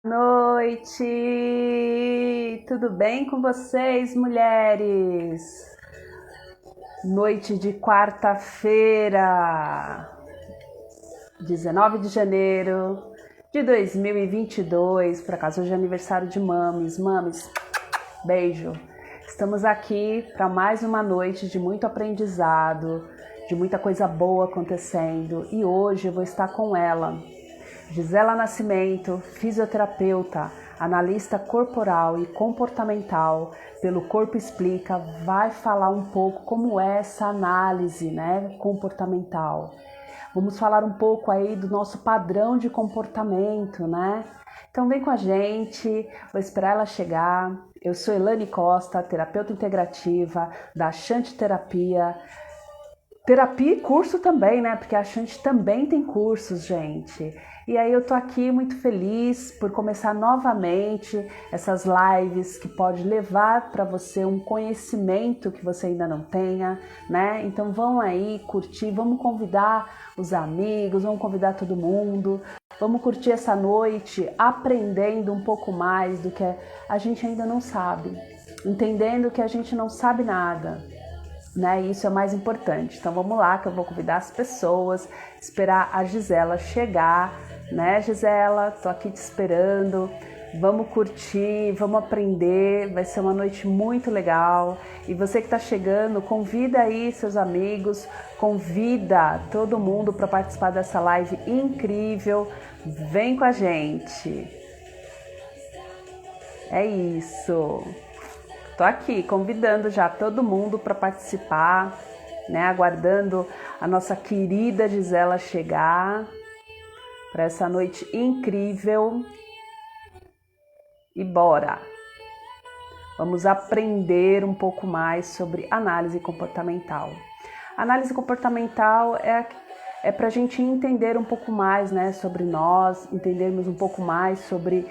Noite! Tudo bem com vocês, mulheres? Noite de quarta-feira, 19 de janeiro de 2022. Por acaso hoje é aniversário de Mames. Mames, beijo! Estamos aqui para mais uma noite de muito aprendizado, de muita coisa boa acontecendo. E hoje eu vou estar com ela, Gisela Nascimento, fisioterapeuta, analista corporal e comportamental pelo Corpo Explica, vai falar um pouco como é essa análise, comportamental. Vamos falar um pouco aí do nosso padrão de comportamento, né? Então vem com a gente, vou esperar ela chegar. Eu sou Elane Costa, terapeuta integrativa da Shanti Terapia e curso também, né? Porque a Shanti também tem cursos, gente. E aí eu tô aqui muito feliz por começar novamente essas lives que pode levar para você um conhecimento que você ainda não tenha, né? Então vão aí curtir, vamos convidar os amigos, vamos convidar todo mundo. Vamos curtir essa noite aprendendo um pouco mais do que a gente ainda não sabe, entendendo que a gente não sabe nada. Né? Isso é o mais importante. Então vamos lá que eu vou convidar as pessoas, esperar a Gisela chegar, né, Gisela? Tô aqui te esperando. Vamos curtir, vamos aprender, vai ser uma noite muito legal. E você que está chegando, convida aí seus amigos, convida todo mundo para participar dessa live incrível. Vem com a gente. É isso. Tô aqui convidando já todo mundo para participar, né? Aguardando a nossa querida Gisela chegar para essa noite incrível. E bora! Vamos aprender um pouco mais sobre análise comportamental. Análise comportamental é para a gente entender um pouco mais, né, sobre nós, entendermos um pouco mais sobre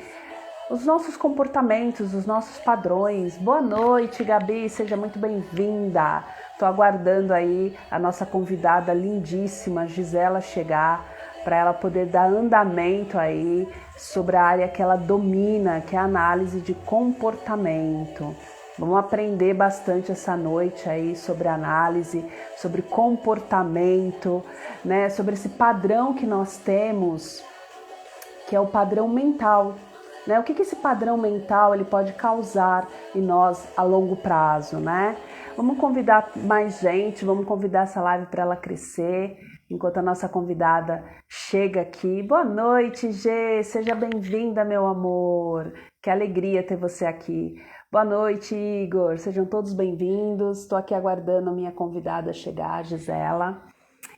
os nossos comportamentos, os nossos padrões. Boa noite, Gabi, seja muito bem-vinda. Estou aguardando aí a nossa convidada lindíssima, Gisela, chegar para ela poder dar andamento aí sobre a área que ela domina, que é a análise de comportamento. Vamos aprender bastante essa noite aí sobre análise, sobre comportamento, né? Sobre esse padrão que nós temos, que é o padrão mental. Né? O que esse padrão mental ele pode causar em nós a longo prazo, né? Vamos convidar mais gente, vamos convidar essa live para ela crescer, enquanto a nossa convidada chega aqui. Boa noite, Gê, seja bem-vinda, meu amor. Que alegria ter você aqui. Boa noite, Igor, sejam todos bem-vindos. Estou aqui aguardando a minha convidada chegar, a Gisela.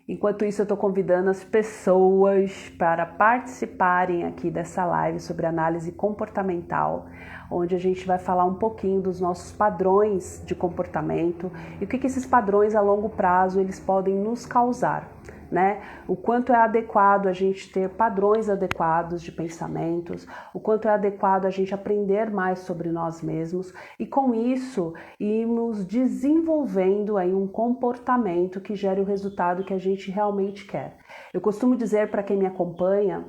Enquanto isso, eu estou convidando as pessoas para participarem aqui dessa live sobre análise comportamental, onde a gente vai falar um pouquinho dos nossos padrões de comportamento e o que esses padrões a longo prazo eles podem nos causar, né? O quanto é adequado a gente ter padrões adequados de pensamentos, o quanto é adequado a gente aprender mais sobre nós mesmos e com isso irmos desenvolvendo aí um comportamento que gere o resultado que a gente realmente quer. Eu costumo dizer para quem me acompanha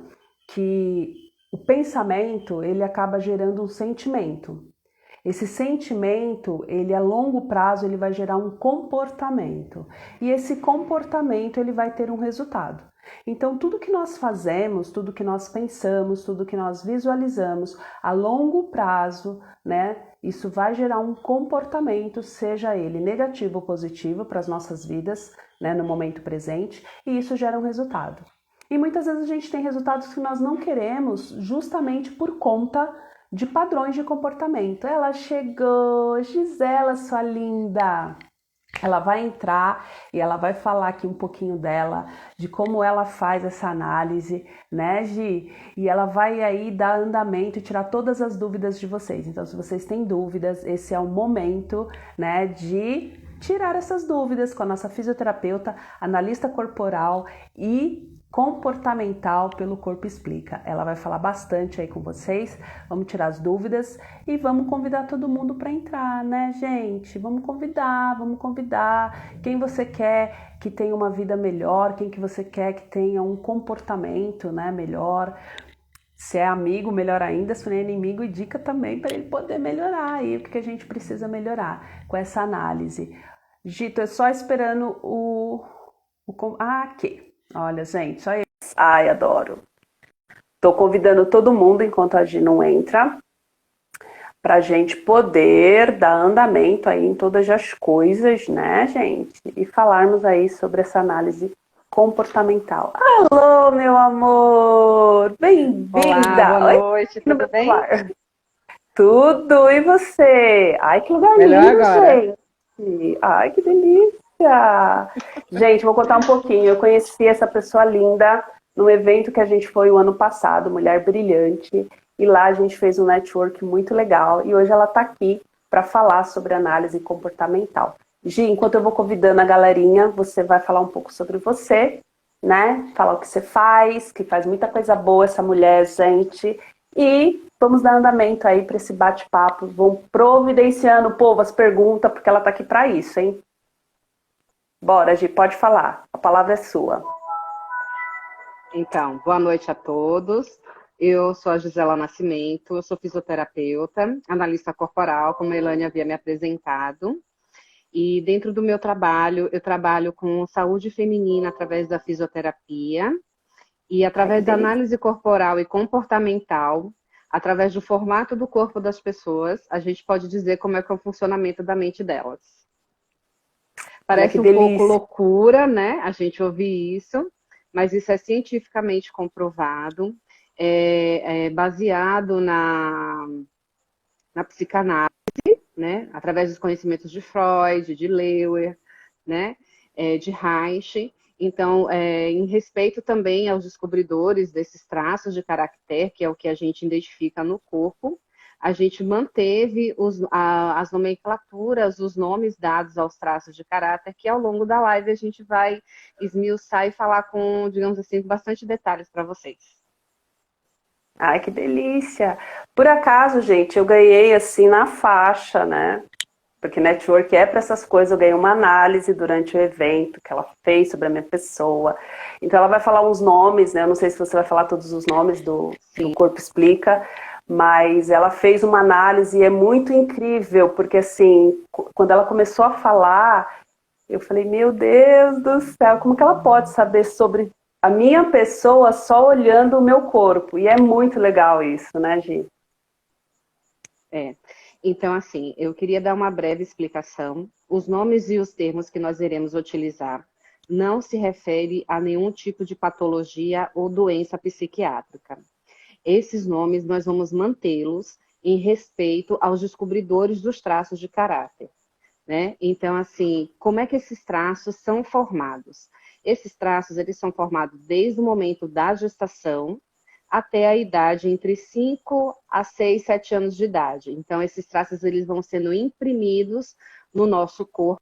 que o pensamento ele acaba gerando um sentimento. Esse sentimento, ele a longo prazo, ele vai gerar um comportamento. E esse comportamento, ele vai ter um resultado. Então, tudo que nós fazemos, tudo que nós pensamos, tudo que nós visualizamos, a longo prazo, né? Isso vai gerar um comportamento, seja ele negativo ou positivo para as nossas vidas, né? No momento presente, e isso gera um resultado. E muitas vezes a gente tem resultados que nós não queremos justamente por conta de padrões de comportamento. Ela chegou, Gisela, sua linda. Ela vai entrar e ela vai falar aqui um pouquinho dela, de como ela faz essa análise, né, Gi? E ela vai aí dar andamento e tirar todas as dúvidas de vocês. Então, se vocês têm dúvidas, esse é o momento, né, de tirar essas dúvidas com a nossa fisioterapeuta, analista corporal e comportamental pelo Corpo Explica. Ela vai falar bastante aí com vocês, vamos tirar as dúvidas e vamos convidar todo mundo para entrar, né, gente? Vamos convidar quem você quer que tenha uma vida melhor, quem que você quer que tenha um comportamento, né, melhor. Se é amigo, melhor ainda. Se não é inimigo, indica também para ele poder melhorar aí o que a gente precisa melhorar com essa análise. Gito, é só esperando aqui. Olha, gente, olha isso. Ai, adoro. Tô convidando todo mundo enquanto a Gi não entra, para a gente poder dar andamento aí em todas as coisas, né, gente? E falarmos aí sobre essa análise comportamental. Alô, meu amor! Bem-vinda! Olá, boa noite, Oi, no tudo meu bem? celular. Tudo, e você? Ai, que lugar Melhor lindo, agora. gente! Ai, que delícia! Gente, vou contar um pouquinho. Eu conheci essa pessoa linda no evento que a gente foi o ano passado, Mulher Brilhante, e lá a gente fez um network muito legal. E hoje ela está aqui para falar sobre análise comportamental. Gi, enquanto eu vou convidando a galerinha, você vai falar um pouco sobre você, né? Falar o que você faz, que faz muita coisa boa essa mulher, gente. E vamos dar andamento aí para esse bate-papo. Vão providenciando, povo, as perguntas, porque ela está aqui para isso, hein? Bora, Gi, pode falar. A palavra é sua. Então, boa noite a todos. Eu sou a Gisela Nascimento, eu sou fisioterapeuta, analista corporal, como a Elane havia me apresentado. E dentro do meu trabalho, eu trabalho com saúde feminina através da fisioterapia e Ai, que através da delícia. análise corporal e comportamental, através do formato do corpo das pessoas, a gente pode dizer como é que é o funcionamento da mente delas. Olha que Parece um pouco delícia. loucura, né? A gente ouvir isso, mas isso é cientificamente comprovado, é baseado na psicanálise, né? Através dos conhecimentos de Freud, de Leuer, né? De Reich. Então, em respeito também aos descobridores desses traços de caráter, que é o que a gente identifica no corpo, a gente manteve as nomenclaturas, os nomes dados aos traços de caráter, que ao longo da live a gente vai esmiuçar e falar com, digamos assim, bastante detalhes para vocês. Ai, que delícia. Por acaso, gente, eu ganhei assim na faixa, né? Porque network é para essas coisas. Eu ganhei uma análise durante o evento que ela fez sobre a minha pessoa. Então, ela vai falar uns nomes, né? Eu não sei se você vai falar todos os nomes do Sim. Corpo Explica, mas ela fez uma análise e é muito incrível, porque assim, quando ela começou a falar, eu falei, meu Deus do céu, como que ela pode saber sobre a minha pessoa só olhando o meu corpo? E é muito legal isso, né, Gi? É. Então, assim, eu queria dar uma breve explicação. Os nomes e os termos que nós iremos utilizar não se refere a nenhum tipo de patologia ou doença psiquiátrica. Esses nomes nós vamos mantê-los em respeito aos descobridores dos traços de caráter, né? Então, assim, como é que esses traços são formados? Esses traços, eles são formados desde o momento da gestação até a idade entre 5 a 6, 7 anos de idade. Então, esses traços eles vão sendo imprimidos no nosso corpo,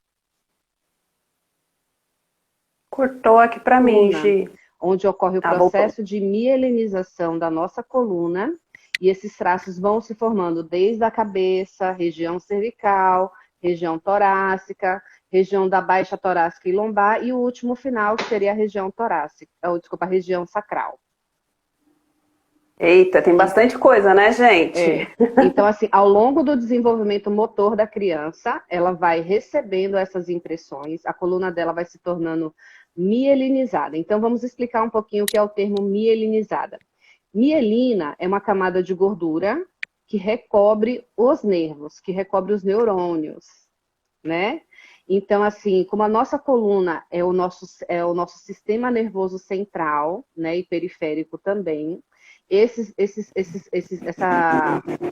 Cortou aqui pra mim, coluna, Gi. onde ocorre o Ah, voltou. processo de mielinização da nossa coluna, e esses traços vão se formando desde a cabeça, região cervical, região torácica, região da baixa torácica e lombar, e o último final, que seria a região torácica, desculpa, a região sacral. Eita, tem bastante coisa, né, gente? É. Então, assim, ao longo do desenvolvimento motor da criança, ela vai recebendo essas impressões, a coluna dela vai se tornando mielinizada. Então, vamos explicar um pouquinho o que é o termo mielinizada. Mielina é uma camada de gordura que recobre os nervos, que recobre os neurônios, né? Então, assim, como a nossa coluna é o nosso sistema nervoso central, né, e periférico também,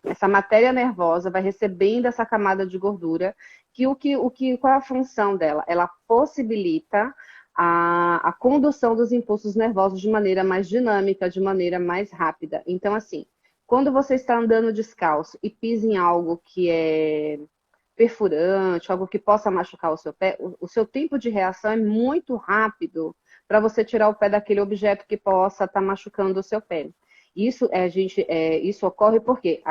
essa matéria nervosa vai recebendo essa camada de gordura, qual é a função dela? Ela possibilita a condução dos impulsos nervosos de maneira mais dinâmica, de maneira mais rápida. Então, assim, quando você está andando descalço e pisa em algo que é perfurante, algo que possa machucar o seu pé, o seu tempo de reação é muito rápido para você tirar o pé daquele objeto que possa estar machucando o seu pé. Isso ocorre porque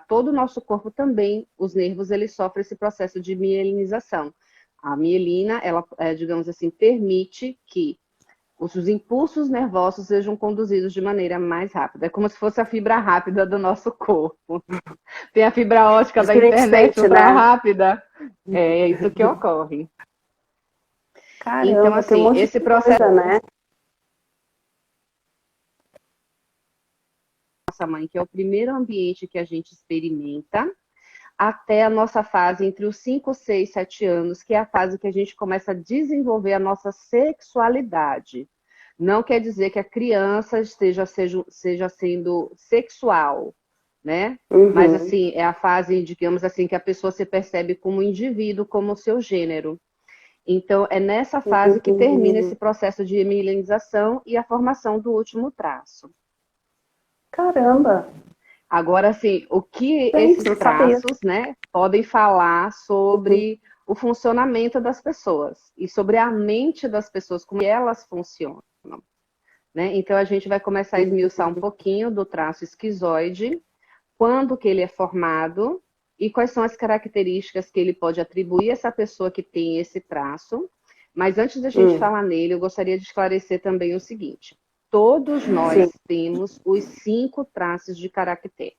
todo o nosso corpo também, os nervos, eles sofrem esse processo de mielinização. A mielina, ela, digamos assim, permite que os impulsos nervosos sejam conduzidos de maneira mais rápida. É como se fosse a fibra rápida do nosso corpo. Tem a fibra ótica da internet ultra rápida. É isso que ocorre. Caramba, então, assim, tem um monte esse de processo, coisa, né? nossa mãe, que é o primeiro ambiente que a gente experimenta, até a nossa fase entre os 5, 6, 7 anos, que é a fase que a gente começa a desenvolver a nossa sexualidade. Não quer dizer que a criança seja sendo sexual, né? Mas, assim, é a fase, digamos assim, que a pessoa se percebe como indivíduo, como o seu gênero. Então, é nessa fase que termina esse processo de milenização e a formação do último traço. Caramba! Agora, assim, o que Gente, esses não sabia. traços, né, podem falar sobre o funcionamento das pessoas e sobre a mente das pessoas, como elas funcionam, né? Então, a gente vai começar a esmiuçar um pouquinho do traço esquizoide, quando que ele é formado e quais são as características que ele pode atribuir a essa pessoa que tem esse traço. Mas antes da gente falar nele, eu gostaria de esclarecer também o seguinte: todos nós temos os 5 traços de caractere.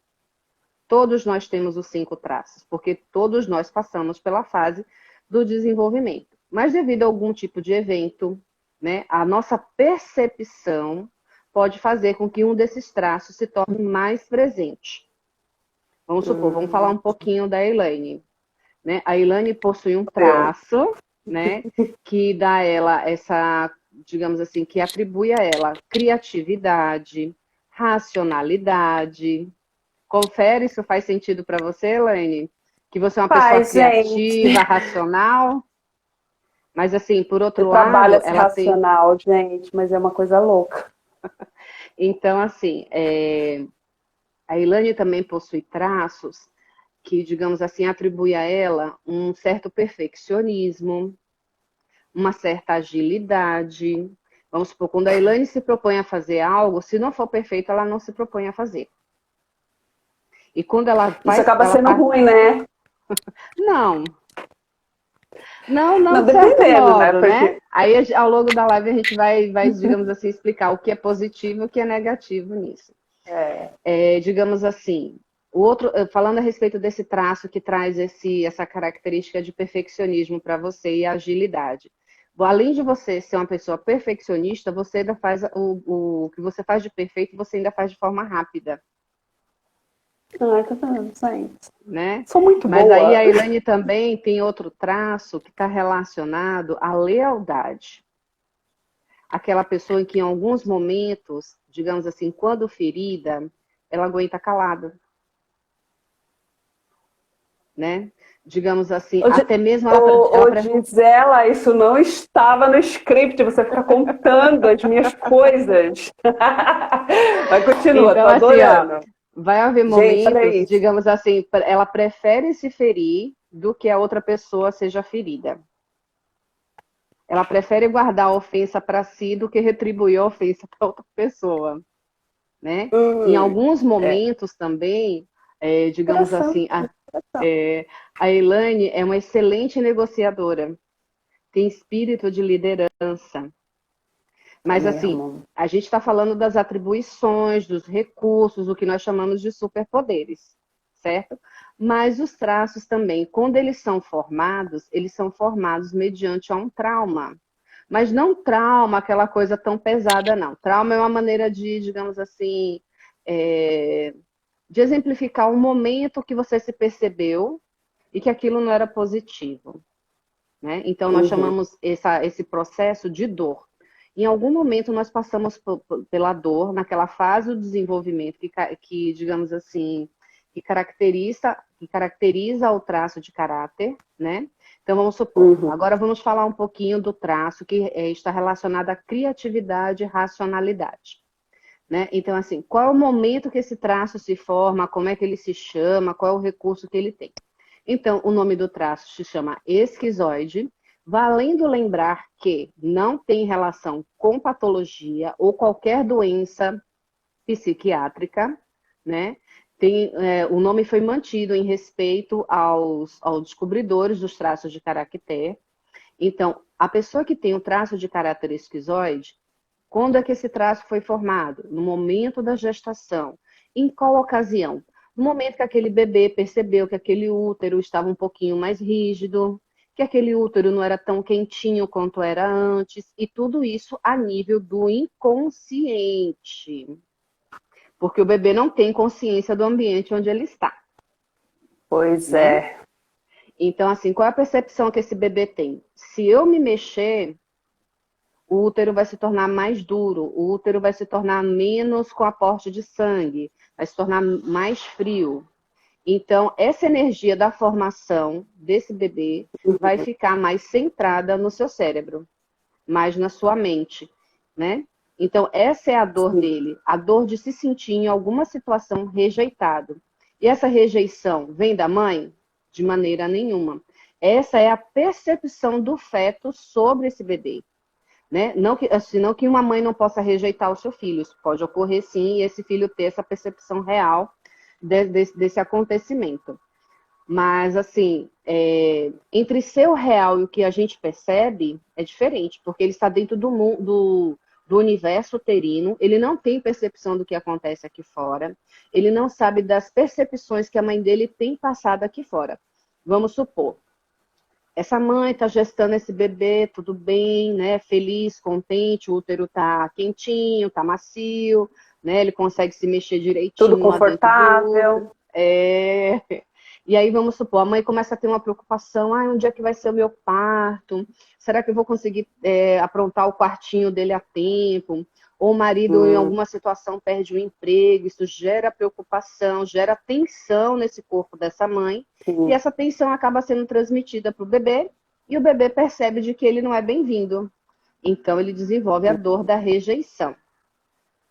Todos nós temos os 5 traços, porque todos nós passamos pela fase do desenvolvimento. Mas devido a algum tipo de evento, né, a nossa percepção pode fazer com que um desses traços se torne mais presente. Vamos supor, vamos falar um pouquinho da Elaine, né? A Elaine possui um traço, né, que dá a ela essa, digamos assim, que atribui a ela criatividade, racionalidade. Confere se faz sentido para você, Elaine? Que você é uma pessoa criativa, racional. Mas, assim, por outro lado, Trabalha-se ela tem... racional, gente, mas é uma coisa louca. Então, assim, a Elaine também possui traços que, digamos assim, atribui a ela um certo perfeccionismo, uma certa agilidade. Vamos supor, quando a Elaine se propõe a fazer algo, se não for perfeito, ela não se propõe a fazer. E quando ela faz... Isso acaba sendo ruim, né? Não. Não, de certo dependendo, modo, né? né? Porque... Aí, ao longo da live, a gente vai, digamos assim, explicar o que é positivo e o que é negativo nisso. Digamos assim, falando a respeito desse traço que traz essa característica de perfeccionismo para você e agilidade. Além de você ser uma pessoa perfeccionista, você ainda faz o que você faz de perfeito, você ainda faz de forma rápida. Ai, tá vendo, gente? Né? Sou muito boa. Mas aí a Elaine também tem outro traço que está relacionado à lealdade. Aquela pessoa em que em alguns momentos, digamos assim, quando ferida, ela aguenta calada. Né? Digamos assim, até mesmo diz ela, isso não estava no script, você fica contando as minhas coisas. Mas continua, então, tô adorando. Assim, vai haver momentos, digamos assim, ela prefere se ferir do que a outra pessoa seja ferida. Ela prefere guardar a ofensa para si do que retribuir a ofensa para outra pessoa. Né? Em alguns momentos também, digamos assim, a Elaine é uma excelente negociadora, tem espírito de liderança. Mas, assim, a gente está falando das atribuições, dos recursos, o que nós chamamos de superpoderes, certo? Mas os traços também, quando eles são formados mediante um trauma. Mas não trauma, aquela coisa tão pesada, não. Trauma é uma maneira de, digamos assim, de exemplificar um momento que você se percebeu e que aquilo não era positivo. Né? Então, nós chamamos esse processo de dor. Em algum momento, nós passamos pela dor, naquela fase do desenvolvimento que digamos assim, que caracteriza o traço de caráter, né? Então, vamos supor, agora vamos falar um pouquinho do traço que está relacionado à criatividade e racionalidade. Né? Então, assim, qual é o momento que esse traço se forma, como é que ele se chama, qual é o recurso que ele tem? Então, o nome do traço se chama esquizoide, valendo lembrar que não tem relação com patologia ou qualquer doença psiquiátrica, né? O nome foi mantido em respeito aos descobridores dos traços de caractere. Então, a pessoa que tem o traço de caráter esquizoide, Quando é que esse traço foi formado? No momento da gestação. Em qual ocasião? No momento que aquele bebê percebeu que aquele útero estava um pouquinho mais rígido, que aquele útero não era tão quentinho quanto era antes, e tudo isso a nível do inconsciente. Porque o bebê não tem consciência do ambiente onde ele está. Pois né? é. Então, assim, qual é a percepção que esse bebê tem? Se eu me mexer, o útero vai se tornar mais duro, o útero vai se tornar menos com aporte de sangue, vai se tornar mais frio. Então, essa energia da formação desse bebê vai ficar mais centrada no seu cérebro, mais na sua mente, né? Então, essa é a dor dele, a dor de se sentir em alguma situação rejeitado. E essa rejeição vem da mãe? De maneira nenhuma. Essa é a percepção do feto sobre esse bebê. Né? Não que uma mãe não possa rejeitar o seu filho, isso pode ocorrer sim, e esse filho ter essa percepção real desse acontecimento. Mas, assim, entre ser o real e o que a gente percebe é diferente, porque ele está dentro do universo uterino, ele não tem percepção do que acontece aqui fora, ele não sabe das percepções que a mãe dele tem passado aqui fora. Vamos supor, essa mãe está gestando esse bebê, tudo bem, né? Feliz, contente, o útero está quentinho, está macio, né? Ele consegue se mexer direitinho. Tudo confortável. E aí, vamos supor, a mãe começa a ter uma preocupação, onde é que vai ser o meu parto? Será que eu vou conseguir aprontar o quartinho dele a tempo? Ou o marido, em alguma situação, perde o emprego, isso gera preocupação, gera tensão nesse corpo dessa mãe, e essa tensão acaba sendo transmitida para o bebê, e o bebê percebe de que ele não é bem-vindo. Então, ele desenvolve a dor da rejeição,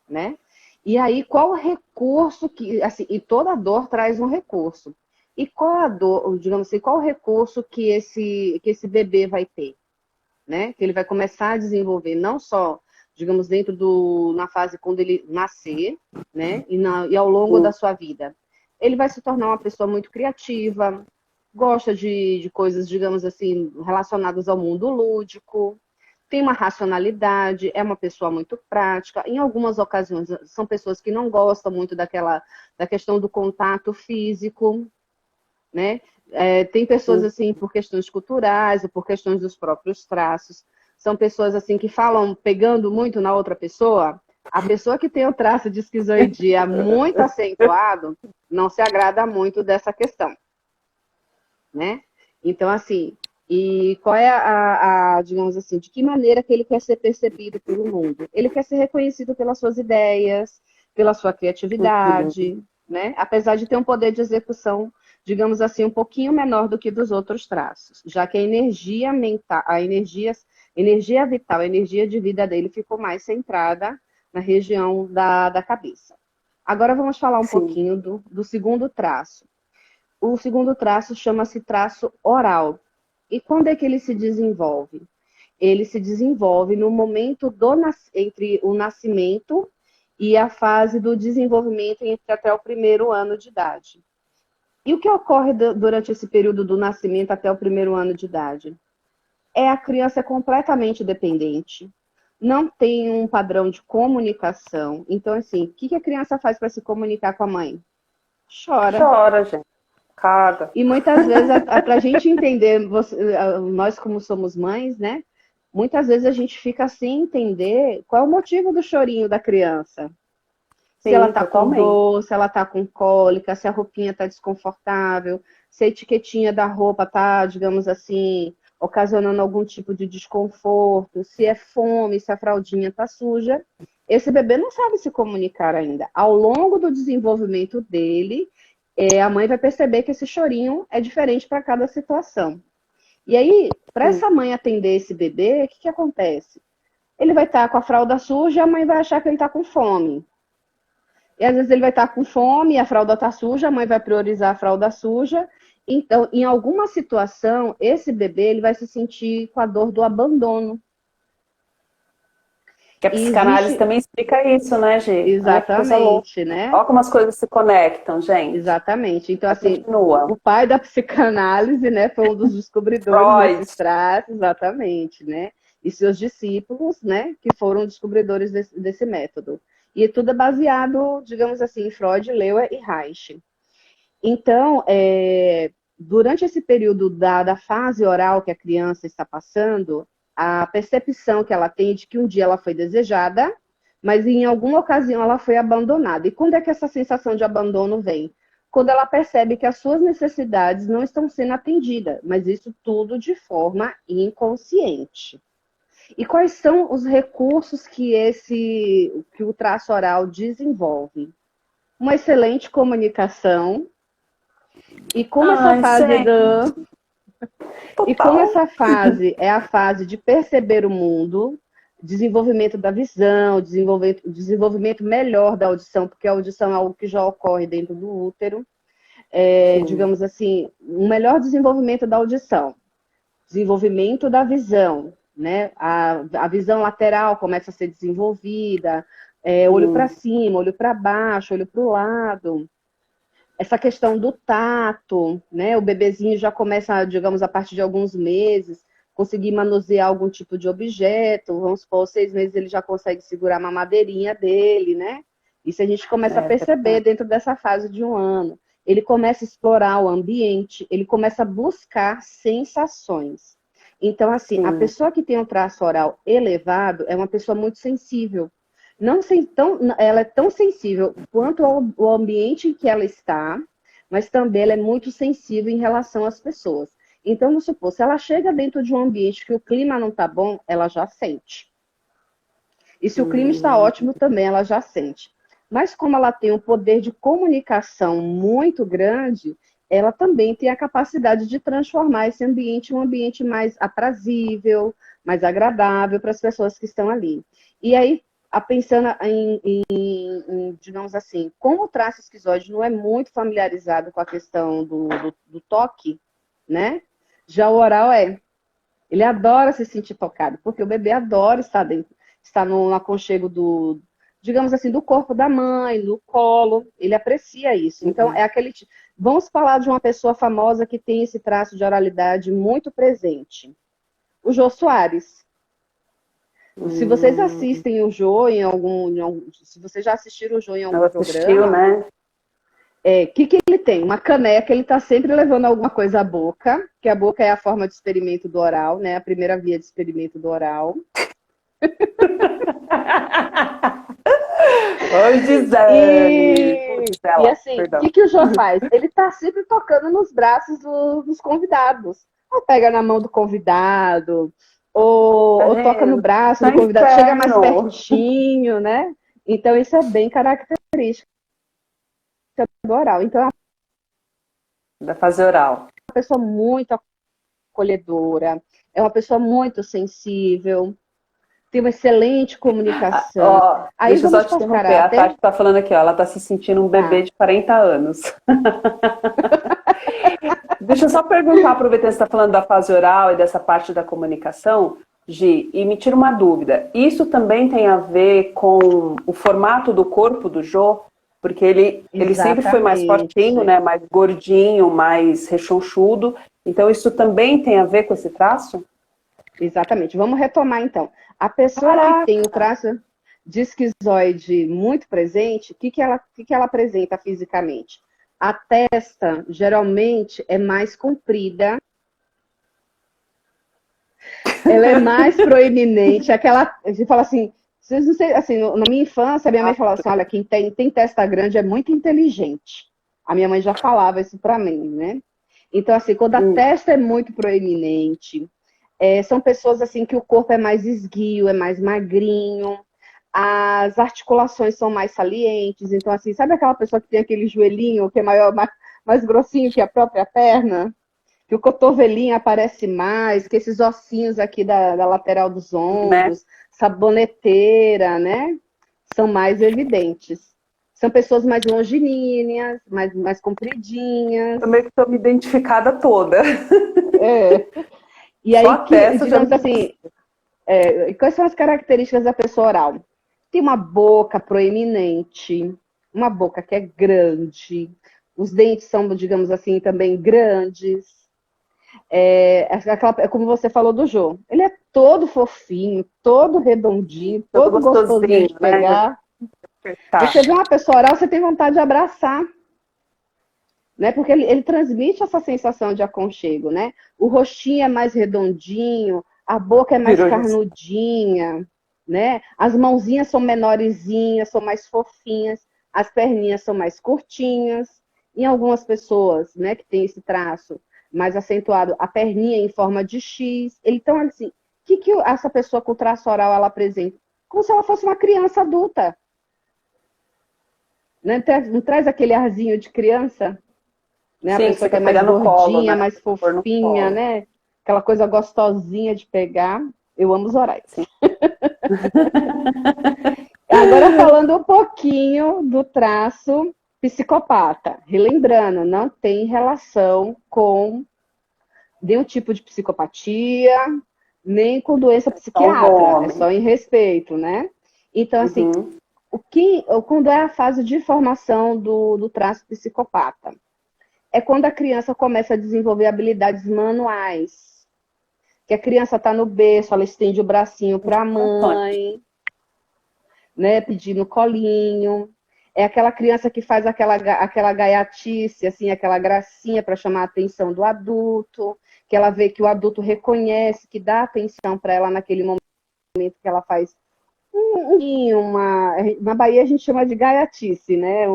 né? E aí, qual o recurso que... Assim, e toda dor traz um recurso. E qual a dor, digamos assim, qual o recurso que esse bebê vai ter? Né? Que ele vai começar a desenvolver, não só, digamos, na fase quando ele nascer, né? E ao longo da sua vida. Ele vai se tornar uma pessoa muito criativa, gosta de coisas, digamos assim, relacionadas ao mundo lúdico, tem uma racionalidade, é uma pessoa muito prática. Em algumas ocasiões, são pessoas que não gostam muito da questão do contato físico, né? Tem pessoas, assim, por questões culturais ou por questões dos próprios traços. São pessoas, assim, que falam pegando muito na outra pessoa. A pessoa que tem o traço de esquizoidia muito acentuado não se agrada muito dessa questão, né? Então, assim, e qual é digamos assim, de que maneira que ele quer ser percebido pelo mundo? Ele quer ser reconhecido pelas suas ideias, pela sua criatividade, né? Apesar de ter um poder de execução, digamos assim, um pouquinho menor do que dos outros traços, já que a energia mental, a energia vital, a energia de vida dele ficou mais centrada na região da cabeça. Agora vamos falar um pouquinho do segundo traço. O segundo traço chama-se traço oral. E quando é que ele se desenvolve? Ele se desenvolve no momento entre o nascimento e a fase do desenvolvimento entre até o primeiro ano de idade. E o que ocorre durante esse período do nascimento até o primeiro ano de idade? A criança completamente dependente, não tem um padrão de comunicação. Então, assim, o que a criança faz para se comunicar com a mãe? Chora. Chora, gente. Caga. E muitas vezes, para a gente entender, nós como somos mães, né? Muitas vezes a gente fica sem entender qual é o motivo do chorinho da criança. Sim, se ela está com totalmente. dor, se ela está com cólica, se a roupinha está desconfortável, se a etiquetinha da roupa está, digamos assim, ocasionando algum tipo de desconforto, se é fome, se a fraldinha está suja. Esse bebê não sabe se comunicar ainda. Ao longo do desenvolvimento dele, a mãe vai perceber que esse chorinho é diferente para cada situação. E aí, para essa mãe atender esse bebê, o que acontece? Ele vai estar com a fralda suja e a mãe vai achar que ele está com fome. E às vezes ele vai estar com fome e a fralda está suja, a mãe vai priorizar a fralda suja. Então, em alguma situação, esse bebê ele vai se sentir com a dor do abandono. Que a psicanálise também explica isso, né, Gê? Exatamente, né? Olha como as coisas se conectam, gente. Exatamente. Então, assim, continua. O pai da psicanálise, né, foi um dos descobridores desses traços, exatamente, né? e seus discípulos, né, que foram descobridores desse método. E tudo é baseado, digamos assim, em Freud, Leuer e Reich. Então, durante esse período da fase oral que a criança está passando, a percepção que ela tem de que um dia ela foi desejada, mas em alguma ocasião ela foi abandonada. E quando é que essa sensação de abandono vem? Quando ela percebe que as suas necessidades não estão sendo atendidas, mas isso tudo de forma inconsciente. E quais são os recursos que o traço oral desenvolve? Uma excelente comunicação. E como essa fase E como essa fase é a fase de perceber o mundo, desenvolvimento da visão, desenvolvimento melhor da audição, porque a audição é algo que já ocorre dentro do útero, digamos assim, um melhor desenvolvimento da audição, desenvolvimento da visão, né? A visão lateral começa a ser desenvolvida, olho para cima, olho para baixo, olho para o lado. Essa questão do tato, né? O bebezinho já começa, digamos, a partir de alguns meses, conseguir manusear algum tipo de objeto. Vamos supor, 6 meses ele já consegue segurar a mamadeirinha dele, né? Isso a gente começa a perceber dentro dessa fase de 1 ano. Ele começa a explorar o ambiente, ele começa a buscar sensações. Então, assim, a pessoa que tem um traço oral elevado é uma pessoa muito sensível. Ela é tão sensível quanto ao ambiente em que ela está, mas também ela é muito sensível em relação às pessoas. Então, vamos supor, se ela chega dentro de um ambiente que o clima não está bom, ela já sente. E se o clima está ótimo, também ela já sente. Mas como ela tem um poder de comunicação muito grande, ela também tem a capacidade de transformar esse ambiente em um ambiente mais aprazível, mais agradável para as pessoas que estão ali. E aí, pensando digamos assim, como o traço esquizoide não é muito familiarizado com a questão do toque, né? Já o oral ele adora se sentir tocado, porque o bebê adora estar no aconchego digamos assim, do corpo da mãe, do colo, ele aprecia isso. Então, vamos falar de uma pessoa famosa que tem esse traço de oralidade muito presente. O Jô Soares. Se vocês assistem o Jô se vocês já assistiram o Jô em algum programa, né? Que ele tem? Uma caneca, ele está sempre levando alguma coisa à boca, que a boca é a forma de experimento do oral, né? A primeira via de experimento do oral. Oi, Gisele! E assim, o que o Jô faz? Ele está sempre tocando nos braços dos convidados. Ou pega na mão do convidado, ou toca no braço do convidado, chega mais pertinho, né? Então, isso é bem característico do oral. Então, da fase oral. É uma pessoa muito acolhedora, é uma pessoa muito sensível, tem uma excelente comunicação. Aí deixa eu só te interromper. A Tati está falando aqui, ela está se sentindo um bebê de 40 anos. Deixa eu só perguntar, aproveitando que você está falando da fase oral e dessa parte da comunicação, Gi, e me tira uma dúvida. Isso também tem a ver com o formato do corpo do Jô? Porque ele sempre foi mais fortinho, né? Mais gordinho, mais rechonchudo. Então, isso também tem a ver com esse traço? Exatamente. Vamos retomar, então. A pessoa que tem o traço de esquizoide muito presente, o que ela apresenta fisicamente? A testa, geralmente, é mais comprida. Ela é mais proeminente. A gente fala assim, vocês não sei, assim, na minha infância, a minha mãe falava assim, olha, quem tem testa grande é muito inteligente. A minha mãe já falava isso para mim, né? Então, assim, quando a testa é muito proeminente, são pessoas assim que o corpo é mais esguio, é mais magrinho, as articulações são mais salientes. Então, assim, sabe aquela pessoa que tem aquele joelhinho que é maior, mais grossinho que a própria perna? Que o cotovelinho aparece mais, que esses ossinhos aqui da lateral dos ombros, saboneteira, né? São mais evidentes. São pessoas mais longilíneas, mais compridinhas. Eu meio que estou me identificada toda. E aí, digamos assim, quais são as características da pessoa oral? Tem uma boca proeminente, uma boca que é grande, os dentes são, digamos assim, também grandes. Como você falou do Jô. Ele é todo fofinho, todo redondinho, todo gostosinho de pegar. Né? Você vê uma pessoa oral, você tem vontade de abraçar. Né? Porque ele transmite essa sensação de aconchego, né? O rostinho é mais redondinho, a boca é mais carnudinha, né? As mãozinhas são menorzinhas, são mais fofinhas, as perninhas são mais curtinhas. Em algumas pessoas, né, que tem esse traço mais acentuado, a perninha em forma de X. Então, assim, o que essa pessoa com traço oral ela apresenta? Como se ela fosse uma criança adulta. Né? Não traz aquele arzinho de criança? Né? Sim, a pessoa que é mais gordinha, colo, né? Mais fofinha, né? Aquela coisa gostosinha de pegar. Eu amo os orais. Agora falando um pouquinho do traço psicopata. Relembrando, não tem relação com nenhum tipo de psicopatia, nem com doença psiquiátrica. É só em respeito, né? Então, assim, quando é a fase de formação do traço psicopata? É quando a criança começa a desenvolver habilidades manuais. Que a criança está no berço, ela estende o bracinho para a mãe, né, pedindo colinho. É aquela criança que faz aquela gaiatice, assim, aquela gracinha para chamar a atenção do adulto, que ela vê que o adulto reconhece, que dá atenção para ela naquele momento que ela faz na Bahia a gente chama de gaiatice, né?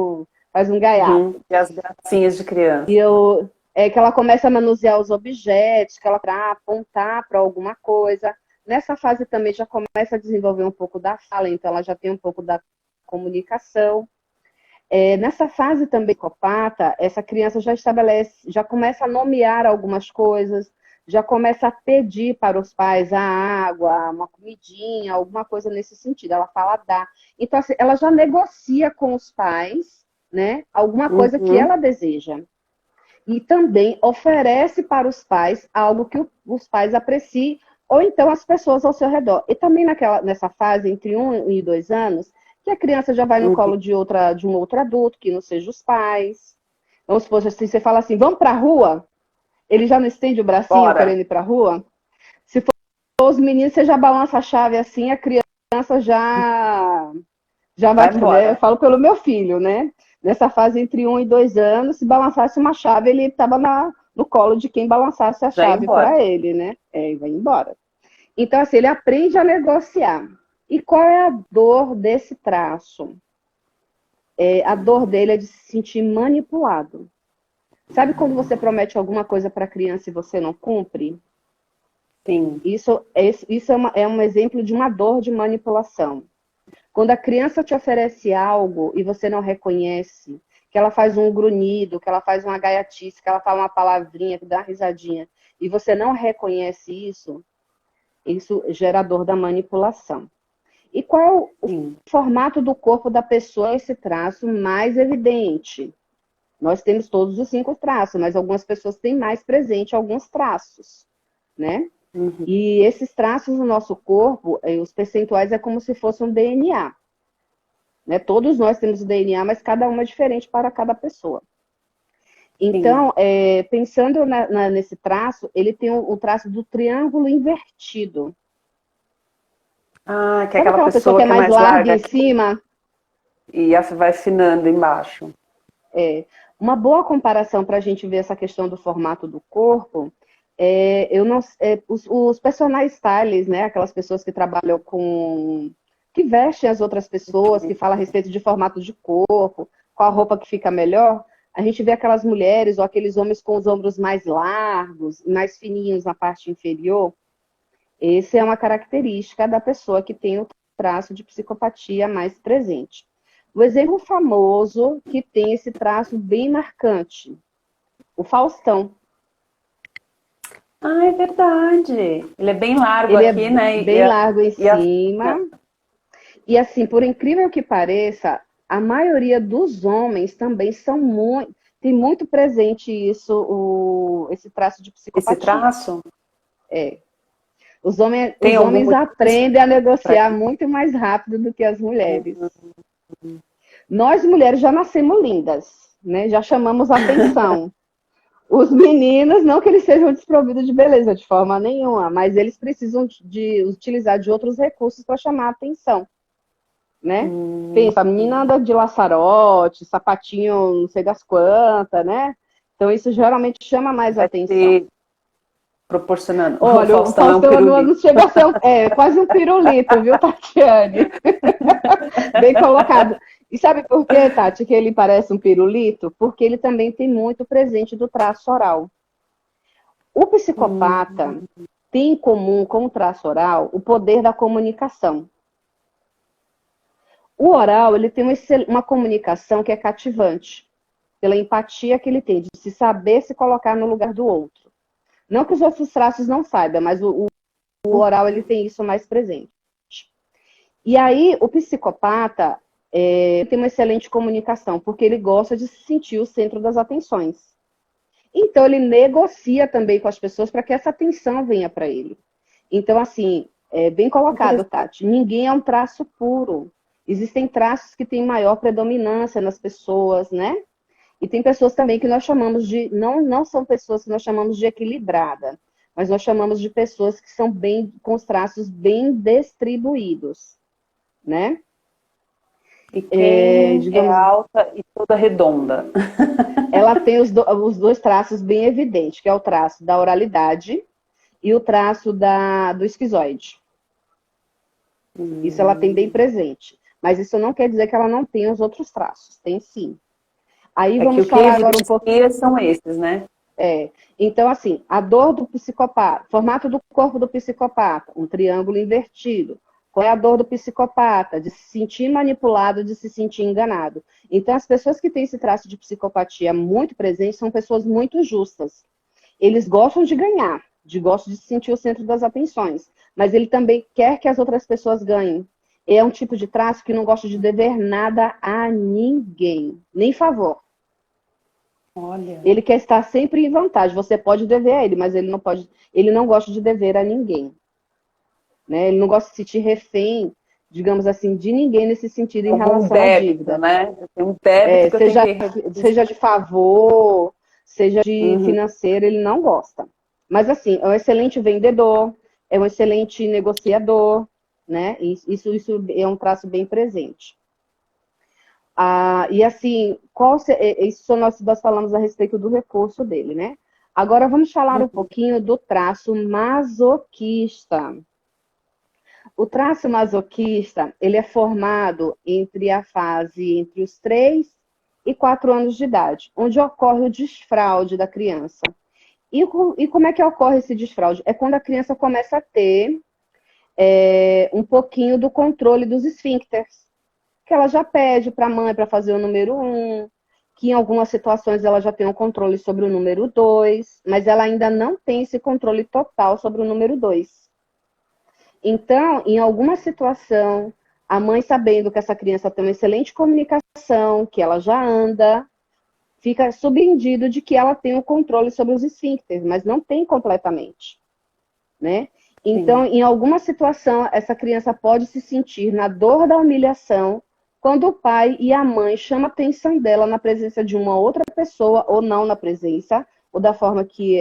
Faz um gaiato. E as gracinhas de criança. Que ela começa a manusear os objetos, que ela para apontar para alguma coisa. Nessa fase também já começa a desenvolver um pouco da fala, então ela já tem um pouco da comunicação. Nessa fase também psicopata, essa criança já começa a nomear algumas coisas, já começa a pedir para os pais a água, uma comidinha, alguma coisa nesse sentido. Ela fala dá. Então, assim, ela já negocia com os pais, né, alguma coisa que ela deseja. E também oferece para os pais algo que os pais apreciem, ou então as pessoas ao seu redor. E também nessa fase, entre 1 e 2 anos, que a criança já vai no colo de um outro adulto, que não seja os pais. Vamos supor, assim, você fala assim, vamos para a rua? Ele já não estende o bracinho querendo ir para a rua? Se for os meninos, você já balança a chave assim, a criança já vai né? Eu falo pelo meu filho, né? Nessa fase entre 1 e 2 anos, se balançasse uma chave, ele estava no colo de quem balançasse a chave para ele, né? E vai embora. Então, assim, ele aprende a negociar. E qual é a dor desse traço? A dor dele é de se sentir manipulado. Sabe quando você promete alguma coisa para a criança e você não cumpre? Sim. Isso é um exemplo de uma dor de manipulação. Quando a criança te oferece algo e você não reconhece, que ela faz um grunhido, que ela faz uma gaiatice, que ela fala uma palavrinha, que dá uma risadinha, e você não reconhece isso gera dor da manipulação. E qual é o formato do corpo da pessoa, esse traço mais evidente? Nós temos todos os 5 traços, mas algumas pessoas têm mais presente alguns traços, né? E esses traços no nosso corpo, os percentuais é como se fosse um DNA. Né? Todos nós temos o DNA, mas cada um é diferente para cada pessoa. Então, pensando nesse traço, ele tem o traço do triângulo invertido. Ah, que é aquela pessoa que é mais larga em cima? E vai afinando embaixo. Uma boa comparação para a gente ver essa questão do formato do corpo... os personal stylists, né? Aquelas pessoas que trabalham que vestem as outras pessoas, que falam a respeito de formato de corpo, qual a roupa que fica melhor, a gente vê aquelas mulheres ou aqueles homens com os ombros mais largos, mais fininhos na parte inferior. Essa é uma característica da pessoa que tem o traço de psicopatia mais presente. O exemplo famoso que tem esse traço bem marcante, o Faustão. Ah, é verdade. Ele é bem largo aqui, né? Bem largo em cima. E assim, por incrível que pareça, a maioria dos homens também tem muito presente esse traço de psicopatia. Esse traço? Os homens aprendem a negociar muito mais rápido do que as mulheres. Nós, mulheres, já nascemos lindas, né? Já chamamos a atenção. Os meninos, não que eles sejam desprovidos de beleza de forma nenhuma, mas eles precisam de utilizar de outros recursos para chamar a atenção, né? Pensa, a menina anda de laçarote, sapatinho não sei das quantas, né? Então isso geralmente chama mais Vai atenção. ser proporcionando. O Olha, o Faustão é um Faustão não pirulito. chega a ser quase um pirulito, viu, Tatiane? Bem colocado. E sabe por quê, Tati, que ele parece um pirulito? Porque ele também tem muito presente do traço oral. O psicopata tem em comum com o traço oral o poder da comunicação. O oral, ele tem uma comunicação que é cativante, pela empatia que ele tem, de se saber se colocar no lugar do outro. Não que os outros traços não saibam, mas o oral, ele tem isso mais presente. E aí, o psicopata tem uma excelente comunicação, porque ele gosta de se sentir o centro das atenções. Então, ele negocia também com as pessoas para que essa atenção venha para ele. Então, assim, bem colocado, Tati. Ninguém é um traço puro. Existem traços que têm maior predominância nas pessoas, né? E tem pessoas também que nós chamamos de... Não são pessoas que nós chamamos de equilibrada, mas nós chamamos de pessoas que são bem com os traços bem distribuídos, né? E quem é Digamos, alta e toda redonda. ela tem os dois traços bem evidentes, que é o traço da oralidade e o traço do esquizoide. Isso ela tem bem presente. Mas isso não quer dizer que ela não tenha os outros traços. Tem sim. Aí vamos falar agora um pouquinho. São esses, né? Então, assim, a dor do psicopata, formato do corpo do psicopata, um triângulo invertido. Qual é a dor do psicopata? De se sentir manipulado, de se sentir enganado. Então, as pessoas que têm esse traço de psicopatia muito presente são pessoas muito justas. Eles gostam de ganhar, gostam de se sentir o centro das atenções, mas ele também quer que as outras pessoas ganhem. É um tipo de traço que não gosta de dever nada a ninguém, nem favor. Olha. Ele quer estar sempre em vantagem. Você pode dever a ele, mas ele não gosta de dever a ninguém. Né? Ele não gosta de se sentir refém, digamos assim, de ninguém nesse sentido em relação à dívida. Né? Tem um débito que eu tenho que... Seja de favor, seja de financeiro, ele não gosta. Mas assim, é um excelente vendedor, é um excelente negociador, né? Isso é um traço bem presente. E assim, isso nós falamos a respeito do recurso dele, né? Agora vamos falar um pouquinho do traço masoquista. O traço masoquista, ele é formado entre os 3 e 4 anos de idade, onde ocorre o desfraude da criança. E como é que ocorre esse desfraude? É quando a criança começa a ter um pouquinho do controle dos esfíncteres, que ela já pede para a mãe para fazer o número 1, que em algumas situações ela já tem um controle sobre o número 2, mas ela ainda não tem esse controle total sobre o número 2. Então, em alguma situação, a mãe sabendo que essa criança tem uma excelente comunicação, que ela já anda, fica subentendido de que ela tem o controle sobre os esfíncteres, mas não tem completamente, né? Então, em alguma situação, essa criança pode se sentir na dor da humilhação quando o pai e a mãe chamam a atenção dela na presença de uma outra pessoa, ou não na presença, ou da forma que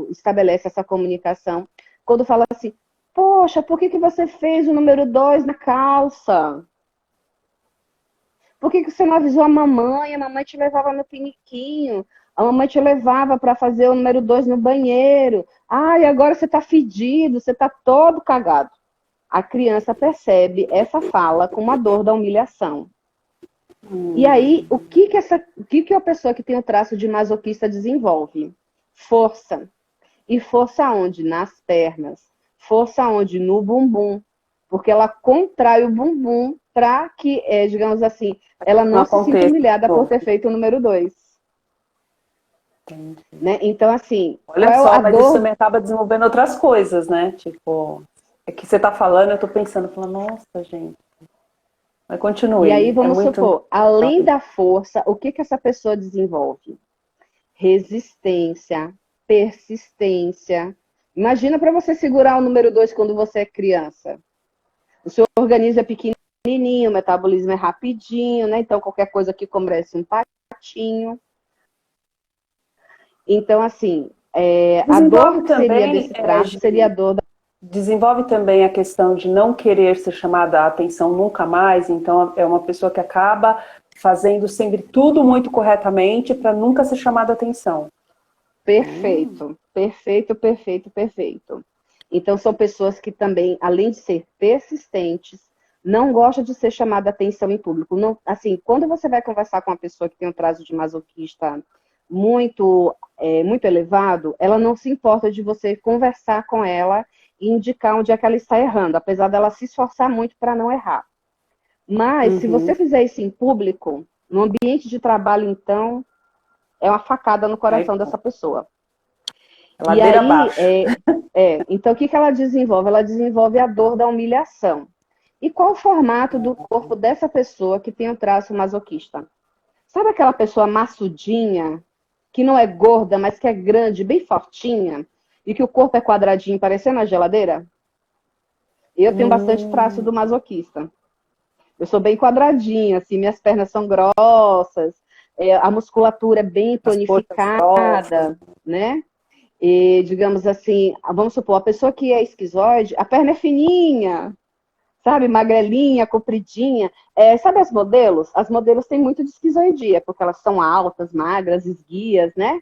estabelece essa comunicação. Quando fala assim, poxa, por que você fez o número 2 na calça? Por que você não avisou a mamãe? A mamãe te levava no piniquinho. A mamãe te levava para fazer o número 2 no banheiro. E agora você está fedido, você está todo cagado. A criança percebe essa fala com uma dor da humilhação. E aí, o que a pessoa que tem o traço de masoquista desenvolve? Força. E força onde? Nas pernas. Força onde? No bumbum. Porque ela contrai o bumbum para que, digamos assim, ela não se sinta humilhada por ter feito o número 2. Né? Então, assim... Olha só, mas isso também acaba desenvolvendo outras coisas, né? Tipo, é que você tá falando, eu tô pensando, nossa, gente... Mas continue. E aí, vamos supor, além da força, o que essa pessoa desenvolve? Resistência, persistência. Imagina para você segurar o número 2 quando você é criança. O seu organismo é pequenininho, o metabolismo é rapidinho, né? Então, qualquer coisa que comece um patinho. Então, assim, a Desenvolve dor que seria também, desse traço seria a dor da... desenvolve também a questão de não querer ser chamada a atenção nunca mais, então é uma pessoa que acaba fazendo sempre tudo muito corretamente para nunca ser chamada a atenção. Perfeito, perfeito, perfeito, perfeito. Então, são pessoas que também, além de ser persistentes, não gostam de ser chamada a atenção em público. Não, assim, quando você vai conversar com uma pessoa que tem um traço de masoquista muito elevado, ela não se importa de você conversar com ela e indicar onde é que ela está errando, apesar dela se esforçar muito para não errar. Mas, se você fizer isso em público, no ambiente de trabalho, então, é uma facada no Aí, coração dessa pessoa. E ladeira aí, abaixo. então o que ela desenvolve? Ela desenvolve a dor da humilhação. E qual o formato do corpo dessa pessoa que tem um traço masoquista? Sabe aquela pessoa maçudinha, que não é gorda, mas que é grande, bem fortinha, e que o corpo é quadradinho, parecendo a geladeira? Eu tenho bastante traço do masoquista. Eu sou bem quadradinha, assim, minhas pernas são grossas, a musculatura é bem As coxas grossas. tonificada, né? E, digamos assim, vamos supor, a pessoa que é esquizoide, a perna é fininha, sabe? Magrelinha, compridinha. Sabe as modelos? As modelos têm muito de esquizoidia, porque elas são altas, magras, esguias, né?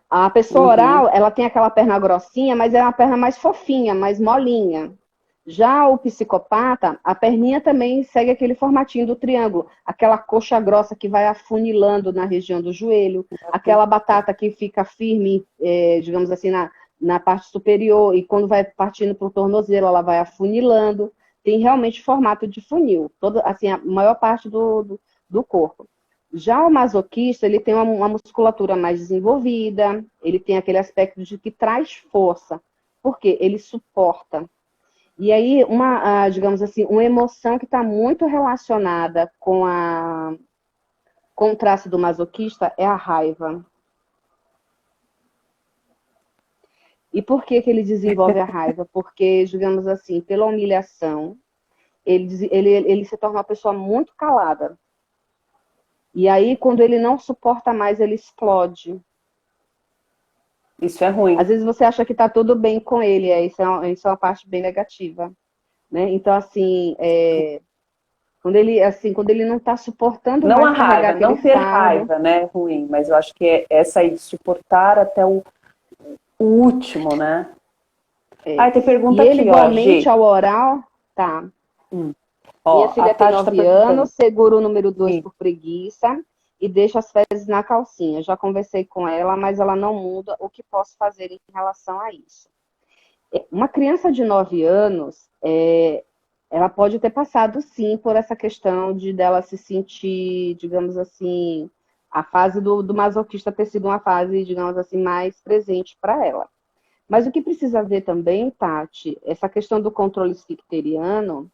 A pessoa oral, ela tem aquela perna grossinha, mas é uma perna mais fofinha, mais molinha. Já o psicopata, a perninha também segue aquele formatinho do triângulo, aquela coxa grossa que vai afunilando na região do joelho, aquela batata que fica firme, digamos assim, na parte superior, e quando vai partindo para o tornozelo, ela vai afunilando. Tem realmente formato de funil, assim, a maior parte do corpo. Já o masoquista, ele tem uma musculatura mais desenvolvida, ele tem aquele aspecto de que traz força, porque ele suporta. E aí, digamos assim, uma emoção que está muito relacionada com o traço do masoquista é a raiva. E por que ele desenvolve a raiva? Porque, digamos assim, pela humilhação, ele se torna uma pessoa muito calada. E aí, quando ele não suporta mais, ele explode. Isso é ruim. Às vezes você acha que está tudo bem com ele, isso é uma parte bem negativa. Né? Então, assim, quando ele não está suportando Não mais a carregar raiva, aquele não ter fardo. raiva, né, é ruim, mas eu acho que é essa aí de suportar até o último, né? Tem E pergunta ele, aqui, ó, igualmente G. ao oral, tá. Minha A filha tem Tati tá 9 perguntando. anos, segura o número 2 Sim. por preguiça e deixa as fezes na calcinha. Já conversei com ela, mas ela não muda. O que posso fazer em relação a isso? Uma criança de 9 anos, ela pode ter passado, sim, por essa questão de dela se sentir, digamos assim, a fase do masoquista ter sido uma fase, digamos assim, mais presente para ela. Mas o que precisa ver também, Tati, essa questão do controle esficteriano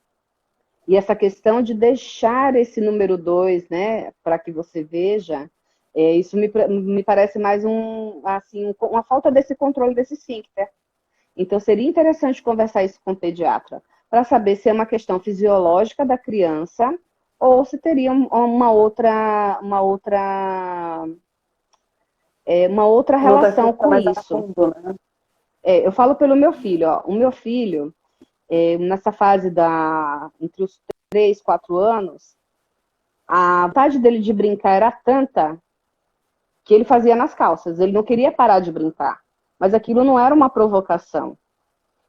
e essa questão de deixar esse número 2, né, para que você veja, isso me parece mais uma falta desse controle desse esfíncter. Então, seria interessante conversar isso com o pediatra, para saber se é uma questão fisiológica da criança ou se teria uma outra relação com Mais a isso. fundo, né? Eu falo pelo meu filho, ó. O meu filho, nessa fase entre os 3, 4 anos, a vontade dele de brincar era tanta que ele fazia nas calças. Ele não queria parar de brincar. Mas aquilo não era uma provocação.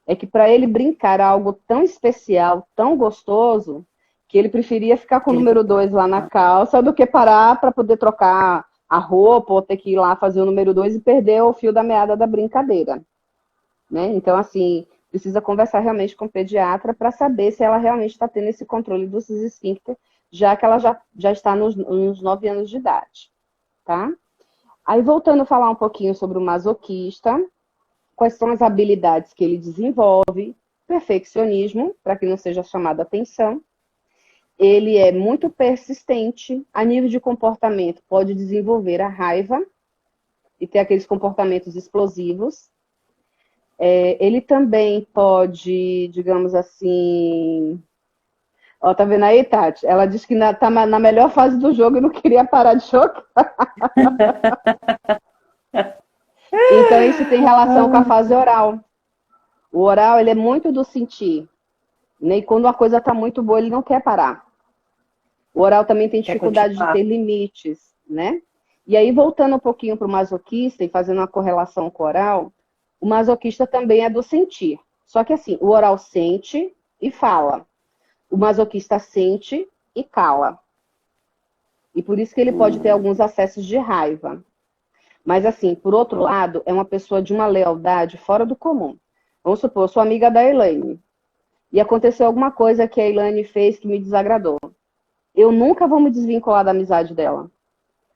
É que para ele brincar era algo tão especial, tão gostoso, que ele preferia ficar com o número 2 lá na calça do que parar para poder trocar a roupa ou ter que ir lá fazer o número 2 e perder o fio da meada da brincadeira. Né? Então, assim, precisa conversar realmente com o pediatra para saber se ela realmente está tendo esse controle dos esfíncter, já que ela já está nos 9 anos de idade. Tá? Aí, voltando a falar um pouquinho sobre o masoquista, quais são as habilidades que ele desenvolve? Perfeccionismo, para que não seja chamado a atenção. Ele é muito persistente, a nível de comportamento, pode desenvolver a raiva e ter aqueles comportamentos explosivos. Ele também pode, digamos assim... Ó, tá vendo aí, Tati? Ela disse que tá na melhor fase do jogo e não queria parar de jogar. Então, isso tem relação com a fase oral. O oral, ele é muito do sentir, né? E quando a coisa está muito boa, ele não quer parar. O oral também tem dificuldade de ter limites, né? E aí, voltando um pouquinho para o masoquista e fazendo uma correlação com o oral, o masoquista também é do sentir. Só que assim, o oral sente e fala. O masoquista sente e cala. E por isso que ele pode ter alguns acessos de raiva. Mas assim, por outro lado, é uma pessoa de uma lealdade fora do comum. Vamos supor, eu sou amiga da Elaine. E aconteceu alguma coisa que a Elaine fez que me desagradou. Eu nunca vou me desvincular da amizade dela.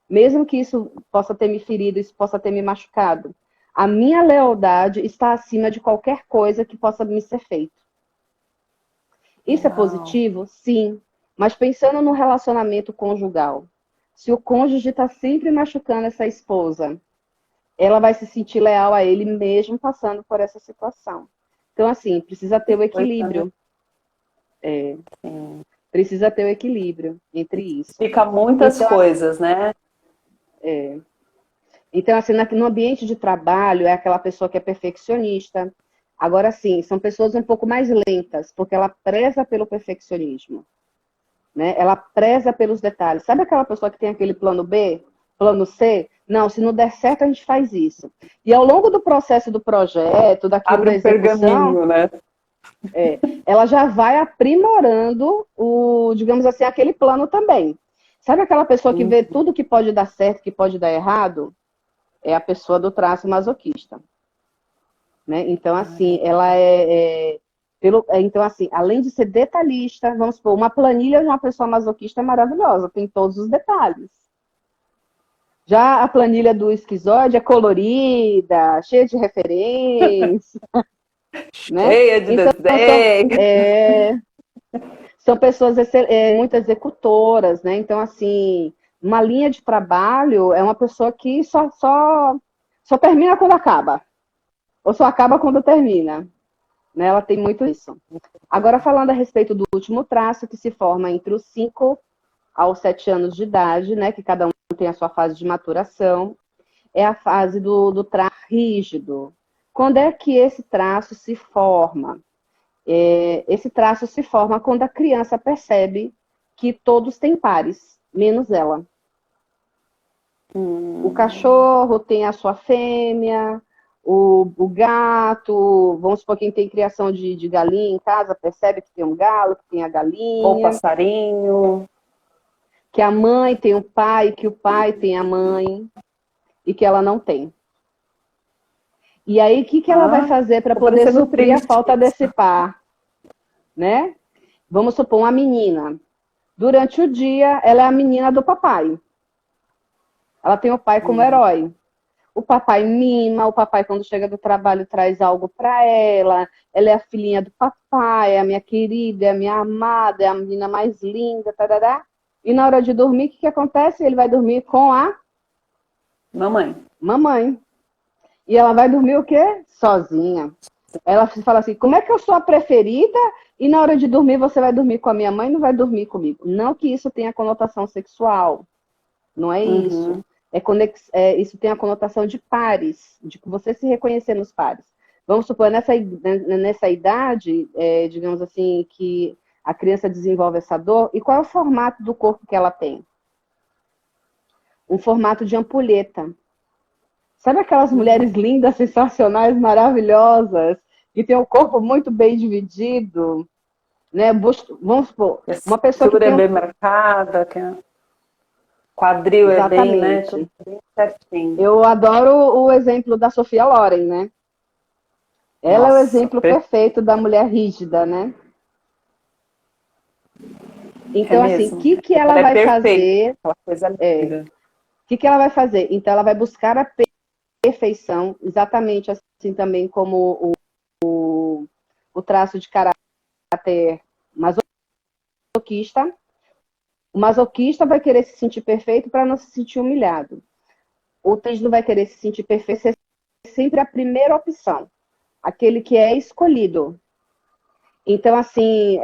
Mesmo que isso possa ter me ferido, isso possa ter me machucado. A minha lealdade está acima de qualquer coisa que possa me ser feito. Isso é positivo? Sim. Mas pensando no relacionamento conjugal, se o cônjuge está sempre machucando essa esposa, ela vai se sentir leal a ele mesmo passando por essa situação. Então, assim, precisa ter o equilíbrio. Precisa ter o equilíbrio entre isso. Fica muitas coisas, né? Então, assim, no ambiente de trabalho, é aquela pessoa que é perfeccionista. Agora, sim, são pessoas um pouco mais lentas, porque ela preza pelo perfeccionismo. Né? Ela preza pelos detalhes. Sabe aquela pessoa que tem aquele plano B, plano C? Não, se não der certo, a gente faz isso. E ao longo do processo do projeto, daquilo da execução, né? Ela já vai aprimorando digamos assim, aquele plano também. Sabe aquela pessoa que vê tudo que pode dar certo, que pode dar errado? É a pessoa do traço masoquista. Né? Então, assim, ela então, assim, além de ser detalhista, vamos supor, uma planilha de uma pessoa masoquista é maravilhosa, tem todos os detalhes. Já a planilha do esquizoide é colorida, cheia de referência. Né? Cheia de então, desenho. São pessoas muito executoras, né? Então, assim, uma linha de trabalho é uma pessoa que só termina quando acaba. Ou só acaba quando termina. Né? Ela tem muito isso. Agora, falando a respeito do último traço, que se forma entre os 5 aos 7 anos de idade, né? Que cada um tem a sua fase de maturação, é a fase do traço rígido. Quando é que esse traço se forma? Esse traço se forma quando a criança percebe que todos têm pares, menos ela. O cachorro tem a sua fêmea, o gato, vamos supor, quem tem criação de galinha em casa, percebe que tem um galo, que tem a galinha. Ou passarinho. Que a mãe tem um pai, que o pai tem a mãe, e que ela não tem. E aí, o que ela vai fazer para poder suprir a falta desse par? Né? Vamos supor, uma menina. Durante o dia, ela é a menina do papai. Ela tem o pai como herói. O papai mima, o papai, quando chega do trabalho, traz algo para ela. Ela é a filhinha do papai, é a minha querida, é a minha amada, é a menina mais linda, tarará. E na hora de dormir, o que acontece? Ele vai dormir com a mamãe. E ela vai dormir o quê? Sozinha. Ela fala assim, como é que eu sou a preferida e na hora de dormir você vai dormir com a minha mãe e não vai dormir comigo? Não que isso tenha conotação sexual. Não é isso. Isso tem a conotação de pares, de você se reconhecer nos pares. Vamos supor, nessa idade, digamos assim, que a criança desenvolve essa dor, e qual é o formato do corpo que ela tem? Um formato de ampulheta. Sabe aquelas mulheres lindas, sensacionais, maravilhosas, que tem o corpo muito bem dividido? Né? Vamos supor, uma pessoa que tem é bem marcada, que quadril exatamente. É bem, né? Tudo bem certinho. Eu adoro o exemplo da Sofia Loren, né? Ela é o exemplo perfeito da mulher rígida, né? Então, assim, o que ela vai fazer? Aquela coisa linda. O que ela vai fazer? Então, ela vai buscar a perfeição, exatamente assim também como o traço de caráter masoquista. O masoquista vai querer se sentir perfeito para não se sentir humilhado. O rígido vai querer se sentir perfeito, ser sempre a primeira opção. Aquele que é escolhido. Então, assim,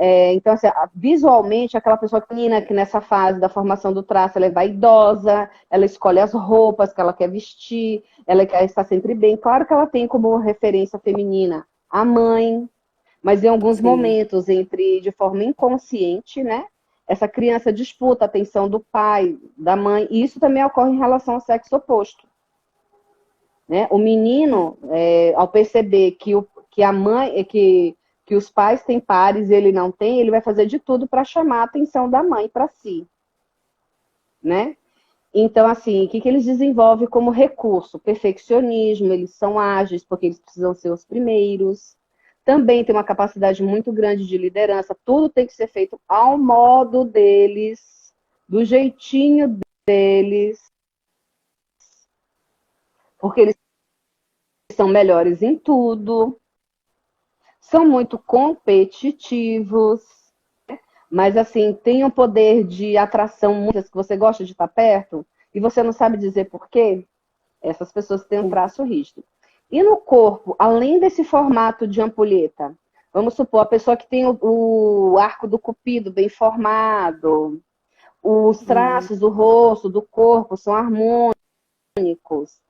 visualmente, aquela pessoa que nessa fase da formação do traço, ela é vaidosa, ela escolhe as roupas que ela quer vestir, ela quer estar sempre bem. Claro que ela tem como referência feminina a mãe, mas em alguns Sim, momentos, de forma inconsciente, né? Essa criança disputa a atenção do pai, da mãe, e isso também ocorre em relação ao sexo oposto. Né? O menino, ao perceber que a mãe, que os pais têm pares e ele não tem, ele vai fazer de tudo para chamar a atenção da mãe para si, né? Então, assim, o que eles desenvolvem como recurso? Perfeccionismo, eles são ágeis porque eles precisam ser os primeiros. Também tem uma capacidade muito grande de liderança, tudo tem que ser feito ao modo deles, do jeitinho deles, porque eles são melhores em tudo, são muito competitivos, mas assim, tem um poder de atração muitas que você gosta de estar perto e você não sabe dizer por quê. Essas pessoas têm um sim. traço rígido. E no corpo, além desse formato de ampulheta, vamos supor, a pessoa que tem o arco do cupido bem formado, os Hum, traços do rosto, do corpo são harmônicos,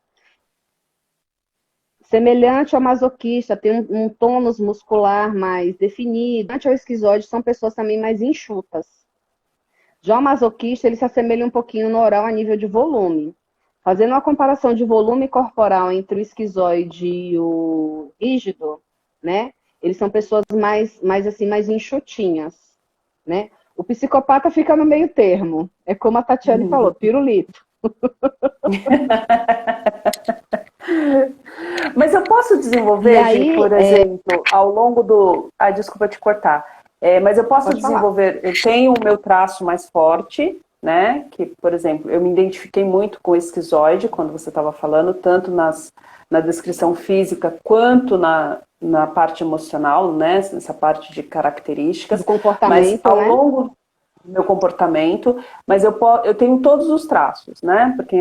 semelhante ao masoquista, tem um tônus muscular mais definido. Semelhante ao esquizoide, são pessoas também mais enxutas. Já o masoquista, ele se assemelha um pouquinho no oral a nível de volume. Fazendo uma comparação de volume corporal entre o esquizoide e o rígido, né? Eles são pessoas mais enxutinhas, né? O psicopata fica no meio termo. É como a Tatiane falou, pirulito. Mas eu posso E desenvolver, Gi, aí, por exemplo, ao longo do. Ah, desculpa te cortar. Mas eu posso pode falar. desenvolver. Eu tenho o meu traço mais forte, né? Que, por exemplo, eu me identifiquei muito com o esquizoide quando você estava falando, tanto na descrição física quanto na parte emocional, né? Nessa parte de Do características. Mas comportamento, ao né? longo do meu comportamento, mas eu tenho todos os traços, né? Porque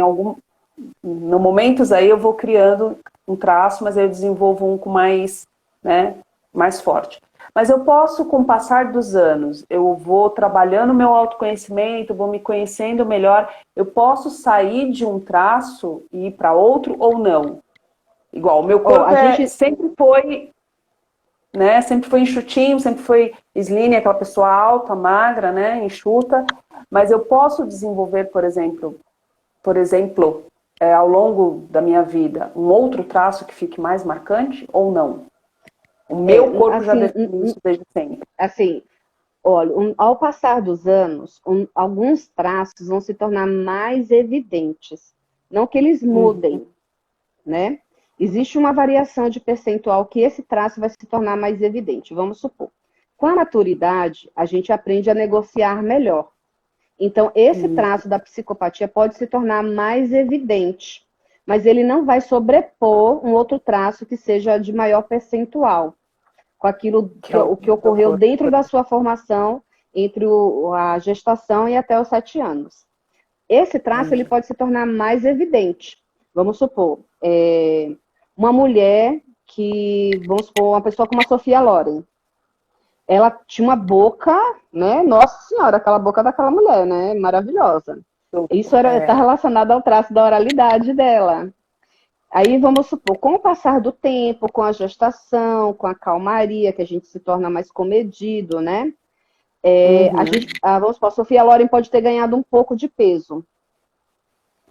no momentos aí eu vou criando um traço, mas aí eu desenvolvo um com mais, né, mais forte. Mas eu posso, com o passar dos anos, eu vou trabalhando meu autoconhecimento, vou me conhecendo melhor, eu posso sair de um traço e ir para outro ou não? Igual, o meu Ó, corpo a gente sempre foi, né, sempre foi enxutinho, sempre foi slim, aquela pessoa alta, magra, né, enxuta, mas eu posso desenvolver, por exemplo, ao longo da minha vida, um outro traço que fique mais marcante ou não? O meu corpo já assim, define isso desde sempre. assim, olha, ao passar dos anos, alguns traços vão se tornar mais evidentes. Não que eles Uhum. mudem, né? Existe uma variação de percentual que esse traço vai se tornar mais evidente. Vamos supor. Com a maturidade, a gente aprende a negociar melhor. Então, esse Uhum. traço da psicopatia pode se tornar mais evidente, mas ele não vai sobrepor um outro traço que seja de maior percentual com aquilo Que é o o que meu ocorreu corpo. dentro da sua formação entre a gestação e até os 7 anos. Esse traço ele Entendi. pode se tornar mais evidente. Vamos supor, uma mulher vamos supor, uma pessoa como a Sofia Loren, ela tinha uma boca, né? Nossa Senhora, aquela boca daquela mulher, né? Maravilhosa. Isso está É. relacionado ao traço da oralidade dela. Aí vamos supor, com o passar do tempo, com a gestação, com a calmaria, que a gente se torna mais comedido, né? Uhum. Vamos supor, a Sofia Loren pode ter ganhado um pouco de peso.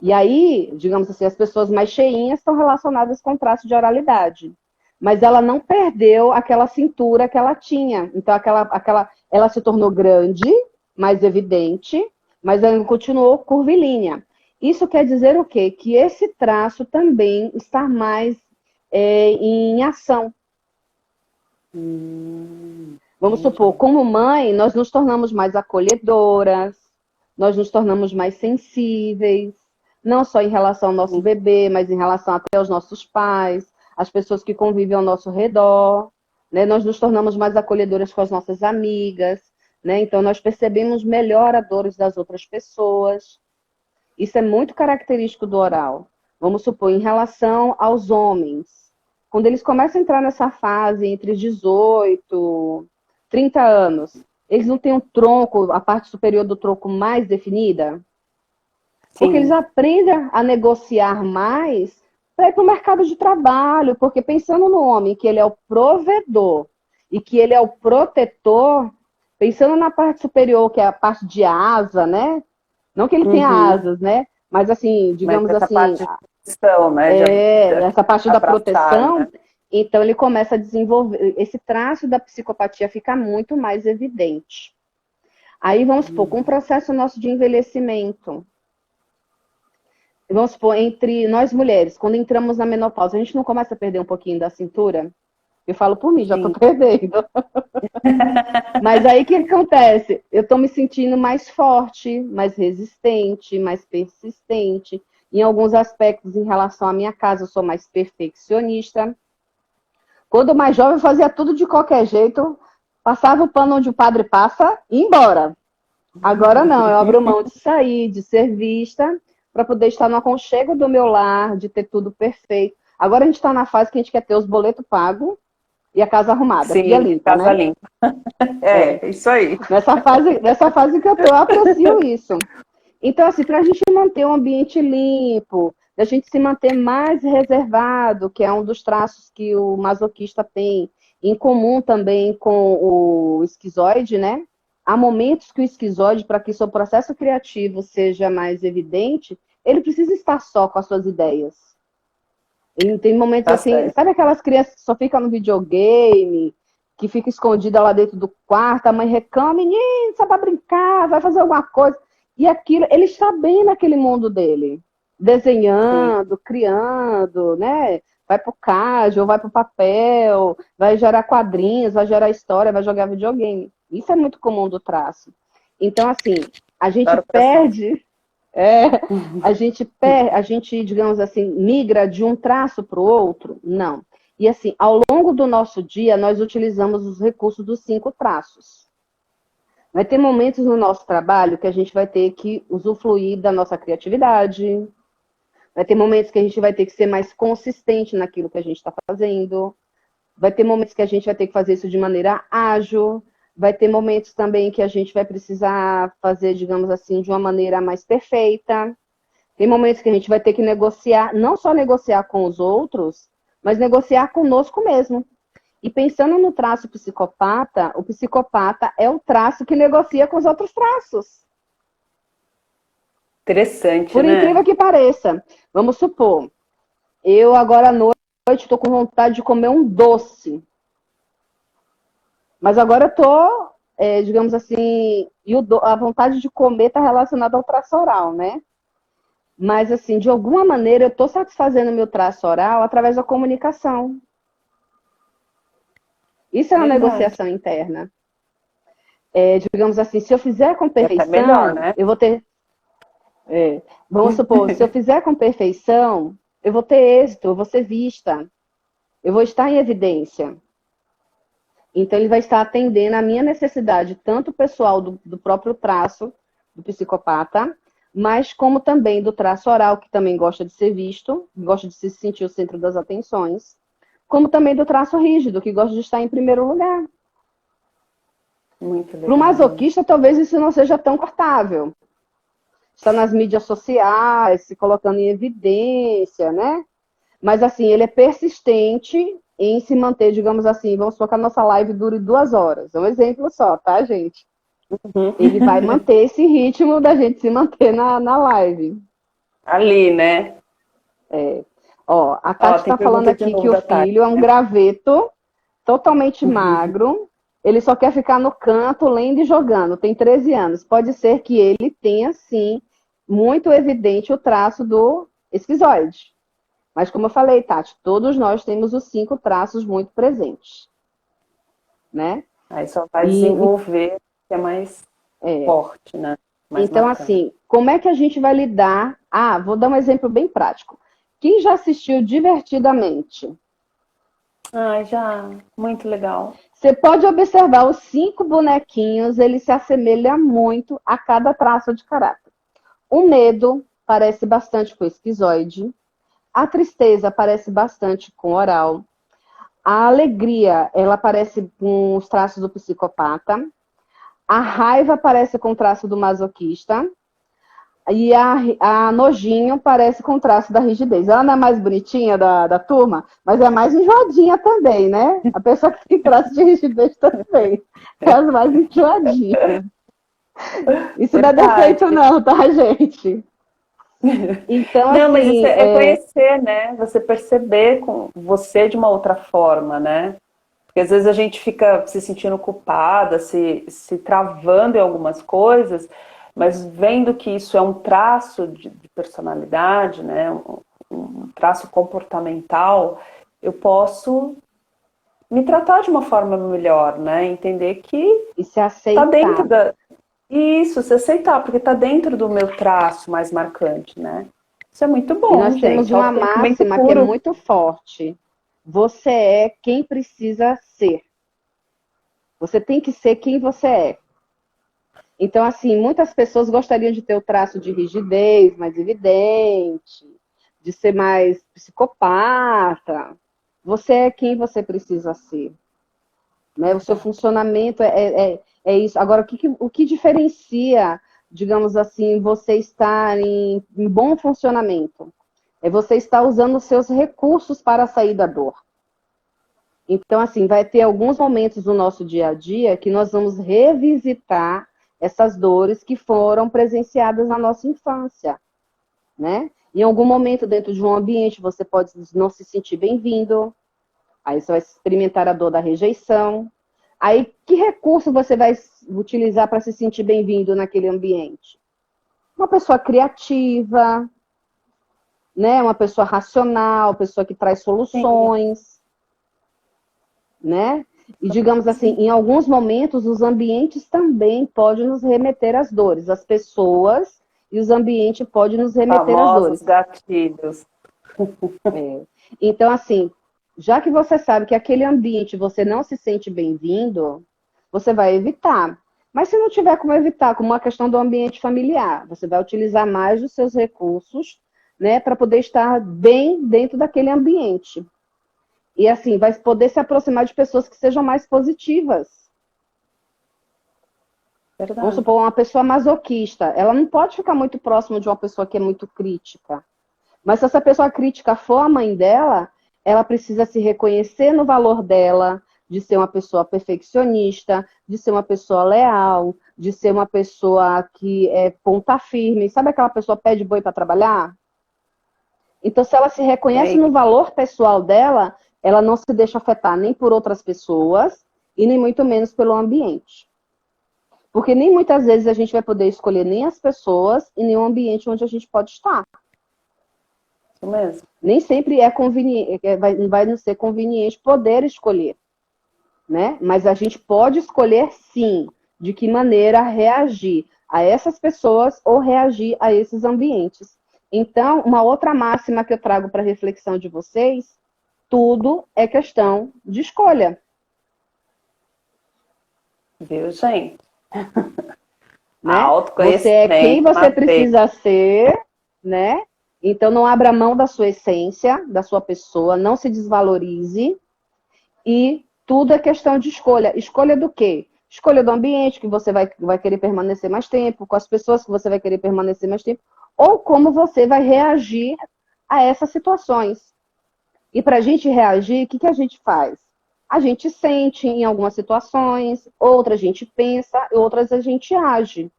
E aí, digamos assim, as pessoas mais cheinhas estão relacionadas com traço de oralidade. Mas ela não perdeu aquela cintura que ela tinha. Então, ela se tornou grande, mais evidente, mas ela continuou curvilínea. Isso quer dizer o quê? Que esse traço também está mais em ação. Vamos supor, Entendi. como mãe, nós nos tornamos mais acolhedoras, nós nos tornamos mais sensíveis, não só em relação ao nosso bebê, mas em relação até aos nossos pais, as pessoas que convivem ao nosso redor, né? Nós nos tornamos mais acolhedoras com as nossas amigas, né? Então nós percebemos melhor a dores das outras pessoas. Isso é muito característico do oral. Vamos supor, em relação aos homens, quando eles começam a entrar nessa fase entre 18 30 anos, eles não têm um tronco, a parte superior do tronco mais definida? Porque eles Sim. aprendem a negociar mais para ir para o mercado de trabalho, porque pensando no homem, que ele é o provedor e que ele é o protetor, pensando na parte superior, que é a parte de asa, né? Não que ele tenha Uhum. asas, né? Mas assim, Mas digamos essa assim, parte de proteção, né? De essa parte da abraçar, proteção, né? então ele começa a desenvolver, esse traço da psicopatia fica muito mais evidente. Aí vamos supor, com o processo nosso de envelhecimento, vamos supor, entre nós mulheres, quando entramos na menopausa, a gente não começa a perder um pouquinho da cintura? Eu falo por mim, já tô Sim. perdendo. Mas aí o que acontece? Eu tô me sentindo mais forte, mais resistente, mais persistente. Em alguns aspectos, em relação à minha casa, eu sou mais perfeccionista. Quando mais jovem, eu fazia tudo de qualquer jeito, passava o pano onde o padre passa e ia embora. Agora não, eu abro mão de sair, de ser vista, para poder estar no aconchego do meu lar, de ter tudo perfeito. Agora a gente está na fase que a gente quer ter os boletos pagos e a casa arrumada, pia Sim, limpa, casa né? limpa. É. Isso aí. Nessa fase que eu tô, eu aprecio isso. Então, assim, para a gente manter o ambiente limpo, a gente se manter mais reservado, que é um dos traços que o masoquista tem, em comum também com o esquizoide, né? Há momentos que o esquizoide, para que seu processo criativo seja mais evidente, ele precisa estar só com as suas ideias. Ele tem momentos Tá assim, certo. sabe aquelas crianças que só ficam no videogame, que fica escondida lá dentro do quarto, a mãe reclama, menino, só para brincar, vai fazer alguma coisa. E aquilo, ele está bem naquele mundo dele, Sim. desenhando, criando, né? Vai pro card, ou vai pro papel, vai gerar quadrinhos, vai gerar história, vai jogar videogame. Isso é muito comum do traço. Então, assim, a gente Adoro coração. perde a gente, digamos assim, migra de um traço para o outro? Não. E assim, ao longo do nosso dia, nós utilizamos os recursos dos 5 traços. Vai ter momentos no nosso trabalho que a gente vai ter que usufruir da nossa criatividade, vai ter momentos que a gente vai ter que ser mais consistente naquilo que a gente está fazendo, vai ter momentos que a gente vai ter que fazer isso de maneira ágil, vai ter momentos também que a gente vai precisar fazer, digamos assim, de uma maneira mais perfeita. Tem momentos que a gente vai ter que negociar, não só negociar com os outros, mas negociar conosco mesmo. E pensando no traço psicopata, o psicopata é o traço que negocia com os outros traços. Interessante, Por né? incrível que pareça. Vamos supor, eu agora à noite estou com vontade de comer um doce. Mas agora eu estou, digamos assim, e a vontade de comer está relacionada ao traço oral, né? Mas, assim, de alguma maneira, eu estou satisfazendo o meu traço oral através da comunicação. Isso é uma Verdade. negociação interna. Digamos assim, se eu fizer com E até melhor, perfeição, né? eu vou ter. Vamos supor, se eu fizer com perfeição, eu vou ter êxito, eu vou ser vista, eu vou estar em evidência. Então, ele vai estar atendendo a minha necessidade, tanto pessoal do próprio traço do psicopata, mas como também do traço oral, que também gosta de ser visto, gosta de se sentir o centro das atenções, como também do traço rígido, que gosta de estar em primeiro lugar. Muito Para o legal. masoquista, talvez isso não seja tão cortável. Está nas mídias sociais, se colocando em evidência, né? Mas, assim, ele é persistente em se manter, digamos assim, vamos supor que a nossa live dure 2 horas. É um exemplo só, tá, gente? Uhum. Ele vai manter esse ritmo da gente se manter na live. Ali, né? Ó, a Ó, Tati tem está falando pergunta de aqui que novo o da Tati, filho é um né? graveto, totalmente magro. Ele só quer ficar no canto, lendo e jogando. Tem 13 anos. Pode ser que ele tenha, sim, muito evidente o traço do esquizoide. Mas, como eu falei, Tati, todos nós temos os 5 traços muito presentes, né? Aí só vai E, desenvolver que é mais forte, né? Mais então, marcante. assim, como é que a gente vai lidar? Ah, vou dar um exemplo bem prático. Quem já assistiu Divertidamente? Ai, já. Muito legal. Você pode observar os 5 bonequinhos, eles se assemelham muito a cada traço de caráter. O medo parece bastante com o esquizoide. A tristeza parece bastante com o oral. A alegria, ela aparece com os traços do psicopata. A raiva aparece com o traço do masoquista. E a nojinho parece com o traço da rigidez. Ela não é mais bonitinha da turma, mas é mais enjoadinha também, né? A pessoa que tem traço de rigidez também. É as mais enjoadinhas. Isso não é defeito não, tá, gente? Então, Não, mas isso assim, é conhecer, né? Você perceber com você de uma outra forma, né? Porque às vezes a gente fica se sentindo culpada, se travando em algumas coisas, mas vendo que isso é um traço de personalidade, né? Um traço comportamental, eu posso me tratar de uma forma melhor, né? Entender que e se tá dentro aceitar. da. Isso, se aceitar, porque tá dentro do meu traço mais marcante, né? Isso é muito E bom, nós temos gente. uma Autoconhecimento máxima que é puro. muito forte. Você é quem precisa ser. Você tem que ser quem você é. Então, assim, muitas pessoas gostariam de ter o traço de rigidez mais evidente, de ser mais psicopata. Você é quem você precisa ser. Né? O seu funcionamento é isso. Agora, o que diferencia, digamos assim, você estar em bom funcionamento? É você estar usando os seus recursos para sair da dor. Então, assim, vai ter alguns momentos no nosso dia a dia que nós vamos revisitar essas dores que foram presenciadas na nossa infância, né? Em algum momento dentro de um ambiente você pode não se sentir bem-vindo, aí você vai experimentar a dor da rejeição. Aí, que recurso você vai utilizar para se sentir bem-vindo naquele ambiente? Uma pessoa criativa, né? Uma pessoa racional, pessoa que traz Sim, soluções, né? E digamos assim, sim. em alguns momentos os ambientes também podem nos remeter às dores, as pessoas e os ambientes podem nos remeter às Famosos dores. gatilhos. É. Então, assim, já que você sabe que aquele ambiente você não se sente bem-vindo, você vai evitar. Mas se não tiver como evitar, como uma questão do ambiente familiar, você vai utilizar mais os seus recursos, né, para poder estar bem dentro daquele ambiente. E assim, vai poder se aproximar de pessoas que sejam mais positivas. Vamos Verdade. supor, uma pessoa masoquista, ela não pode ficar muito próxima de uma pessoa que é muito crítica. Mas se essa pessoa crítica for a mãe dela, ela precisa se reconhecer no valor dela, de ser uma pessoa perfeccionista, de ser uma pessoa leal, de ser uma pessoa que é ponta firme. Sabe aquela pessoa pé de boi para trabalhar? Então, se ela se reconhece Sei. no valor pessoal dela, ela não se deixa afetar nem por outras pessoas e nem muito menos pelo ambiente. Porque nem muitas vezes a gente vai poder escolher nem as pessoas e nem o ambiente onde a gente pode estar. Isso mesmo. Nem sempre é conveniente, vai nos ser conveniente poder escolher, né? Mas a gente pode escolher sim de que maneira reagir a essas pessoas ou reagir a esses ambientes. Então, uma outra máxima que eu trago para reflexão de vocês, tudo é questão de escolha. Viu, gente? Né? Você é quem Autoconhecimento você na veia. precisa ser, né? Então não abra mão da sua essência, da sua pessoa, não se desvalorize e tudo é questão de escolha. Escolha do quê? Escolha do ambiente que você vai querer permanecer mais tempo, com as pessoas que você vai querer permanecer mais tempo, ou como você vai reagir a essas situações. E para a gente reagir, o que a gente faz? A gente sente em algumas situações, outras a gente pensa, outras a gente age.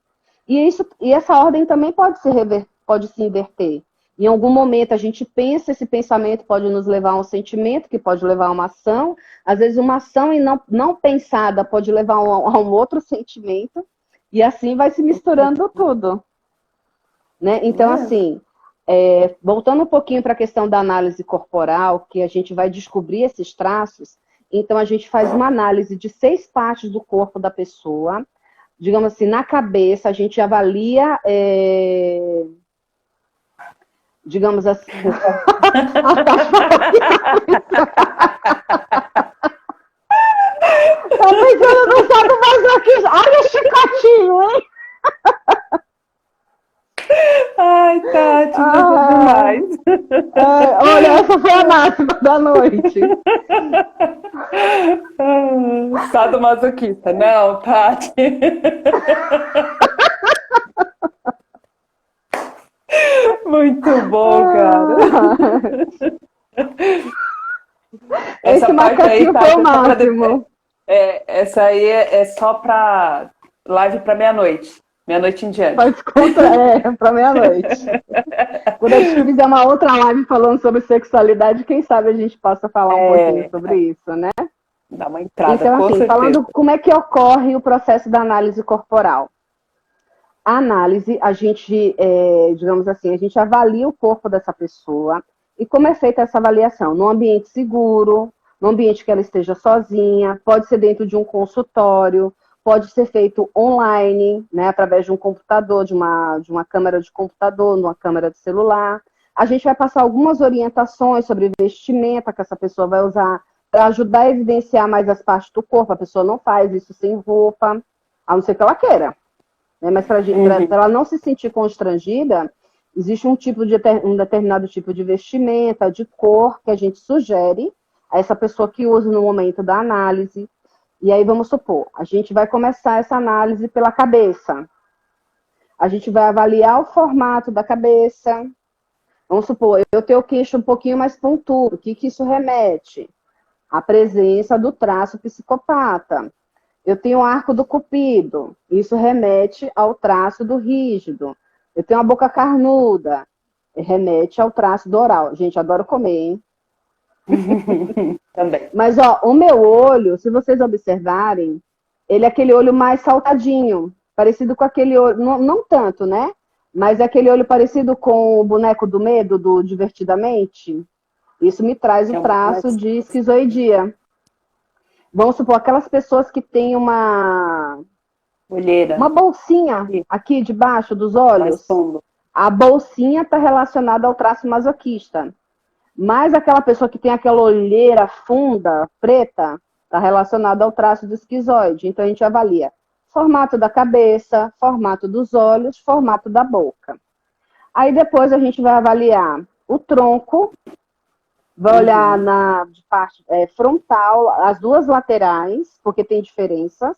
E essa ordem também pode se inverter. Em algum momento a gente pensa, esse pensamento pode nos levar a um sentimento, que pode levar a uma ação. Às vezes uma ação e não pensada pode levar a um outro sentimento. E assim vai se misturando tudo. Né? Isso Então, mesmo. assim, voltando um pouquinho para a questão da análise corporal, que a gente vai descobrir esses traços, então a gente faz uma análise de 6 partes do corpo da pessoa. Digamos assim, na cabeça, a gente avalia, digamos assim. Tá pensando no saco mais aqui. Olha o chicotinho, hein? Ai, Tati, isso é demais. Olha, essa foi a máxima da noite. Sadomasoquista. Não, Tati. Muito bom, cara. Esse macaquinho foi o máximo. Essa aí é só pra live pra meia-noite. Meia-noite em diante. Pode contar, pra meia-noite. Quando a gente fizer uma outra live falando sobre sexualidade, quem sabe a gente possa falar um pouquinho sobre isso, né? Dá uma entrada, então, com assim, certeza. falando como é que ocorre o processo da análise corporal. A análise, a gente, digamos assim, a gente avalia o corpo dessa pessoa. E como é feita essa avaliação? Num ambiente seguro, num ambiente que ela esteja sozinha, pode ser dentro de um consultório, pode ser feito online, né, através de um computador, de uma câmera de computador, numa câmera de celular. A gente vai passar algumas orientações sobre vestimenta que essa pessoa vai usar para ajudar a evidenciar mais as partes do corpo. A pessoa não faz isso sem roupa, a não ser que ela queira. Né? Mas para ela não se sentir constrangida, existe um determinado tipo de vestimenta, de cor, que a gente sugere a essa pessoa que usa no momento da análise. E aí, vamos supor, a gente vai começar essa análise pela cabeça. A gente vai avaliar o formato da cabeça. Vamos supor, eu tenho o queixo um pouquinho mais pontudo. O que isso remete? A presença do traço psicopata. Eu tenho o arco do cupido. Isso remete ao traço do rígido. Eu tenho a boca carnuda. Remete ao traço do oral. Gente, adoro comer, hein? Também. Mas, ó, o meu olho, se vocês observarem, ele é aquele olho mais saltadinho, parecido com aquele olho, não tanto, né? Mas é aquele olho parecido com o boneco do medo, do Divertidamente. Isso me traz o traço de esquizoidia. Vamos supor, aquelas pessoas que têm uma olheira, uma bolsinha aqui debaixo dos olhos. A bolsinha está relacionada ao traço masoquista. Mas aquela pessoa que tem aquela olheira funda, preta, está relacionada ao traço do esquizoide. Então, a gente avalia formato da cabeça, formato dos olhos, formato da boca. Aí, depois, a gente vai avaliar o tronco, vai olhar de parte frontal, as duas laterais, porque tem diferenças.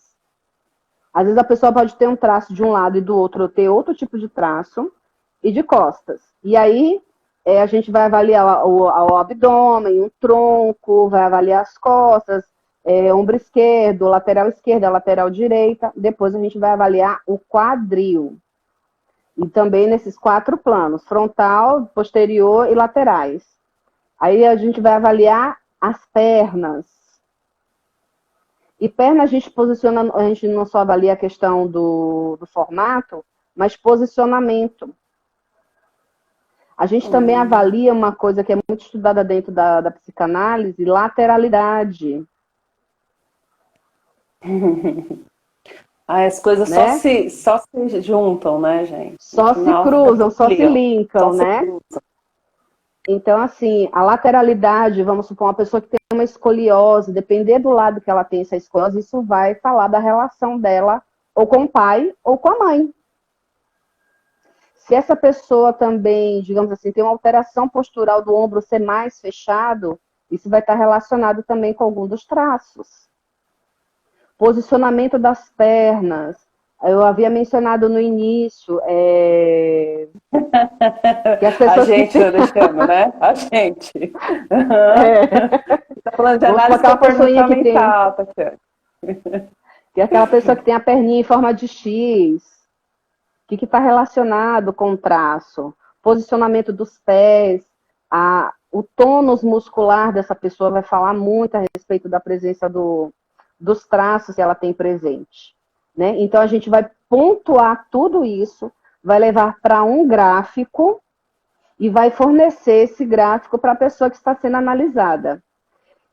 Às vezes, a pessoa pode ter um traço de um lado e do outro, ou ter outro tipo de traço, e de costas. E aí, a gente vai avaliar o abdômen, o tronco, vai avaliar as costas, ombro esquerdo, lateral esquerda, lateral direita. Depois a gente vai avaliar o quadril. E também nesses 4 planos, frontal, posterior e laterais. Aí a gente vai avaliar as pernas. E perna a gente posiciona, a gente não só avalia a questão do formato, mas posicionamento. A gente também avalia uma coisa que é muito estudada dentro da psicanálise, lateralidade. As coisas, né? só se juntam, né, gente? Só se cruzam, só se linkam, né? Então, assim, a lateralidade, vamos supor, uma pessoa que tem uma escoliose, depender do lado que ela tem essa escoliose, isso vai falar da relação dela ou com o pai ou com a mãe. Se essa pessoa também, digamos assim, tem uma alteração postural do ombro ser mais fechado, isso vai estar relacionado também com algum dos traços. Posicionamento das pernas. Eu havia mencionado no início que as pessoas... A gente, Alexandre, né? A gente. Tá falando de análise comportamental, Tatiana. Que é aquela pessoa que tem a perninha em forma de X. O que está relacionado com o traço? Posicionamento dos pés, o tônus muscular dessa pessoa vai falar muito a respeito da presença dos traços que ela tem presente. Né? Então, a gente vai pontuar tudo isso, vai levar para um gráfico e vai fornecer esse gráfico para a pessoa que está sendo analisada.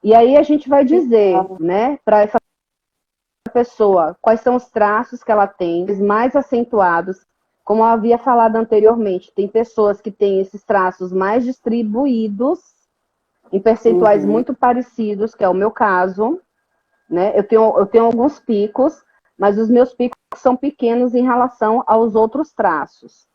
E aí a gente vai dizer, né, para essa pessoa quais são os traços que ela tem, os mais acentuados. Como eu havia falado anteriormente, tem pessoas que têm esses traços mais distribuídos, em percentuais muito parecidos, que é o meu caso. Né? Eu tenho alguns picos, mas os meus picos são pequenos em relação aos outros traços.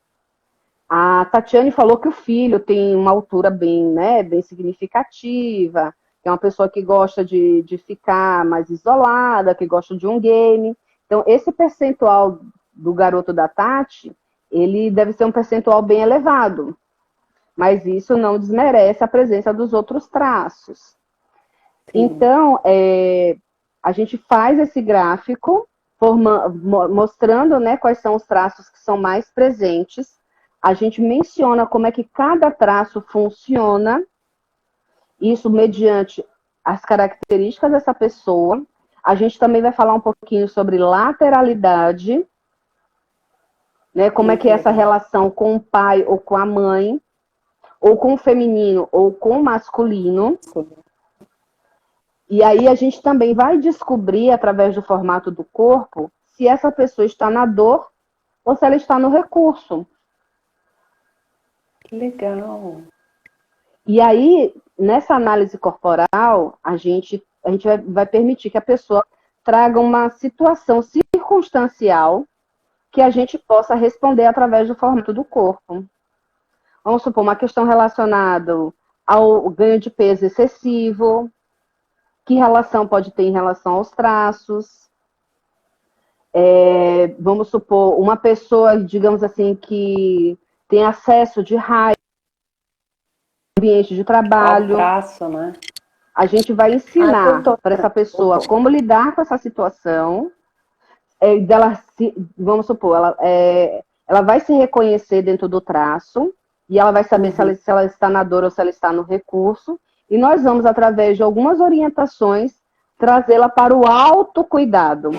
A Tatiane falou que o filho tem uma altura bem, né, bem significativa, que é uma pessoa que gosta de ficar mais isolada, que gosta de um game. Então, esse percentual do garoto da Tati, ele deve ser um percentual bem elevado, mas isso não desmerece a presença dos outros traços. Sim. Então, a gente faz esse gráfico mostrando, né, quais são os traços que são mais presentes. A gente menciona como é que cada traço funciona, isso mediante as características dessa pessoa. A gente também vai falar um pouquinho sobre lateralidade, né, como é que é essa relação com o pai ou com a mãe, ou com o feminino ou com o masculino. E aí a gente também vai descobrir, através do formato do corpo, se essa pessoa está na dor ou se ela está no recurso. Que legal. E aí, nessa análise corporal, a gente vai permitir que a pessoa traga uma situação circunstancial que a gente possa responder através do formato do corpo. Vamos supor, uma questão relacionada ao ganho de peso excessivo, que relação pode ter em relação aos traços. Vamos supor, uma pessoa, digamos assim, que tem acesso de raiva no ambiente de trabalho. Ao traço, né? A gente vai ensinar para essa pessoa como lidar com essa situação. Vamos supor, ela vai se reconhecer dentro do traço e ela vai saber se ela está na dor ou se ela está no recurso. E nós vamos, através de algumas orientações, trazê-la para o autocuidado.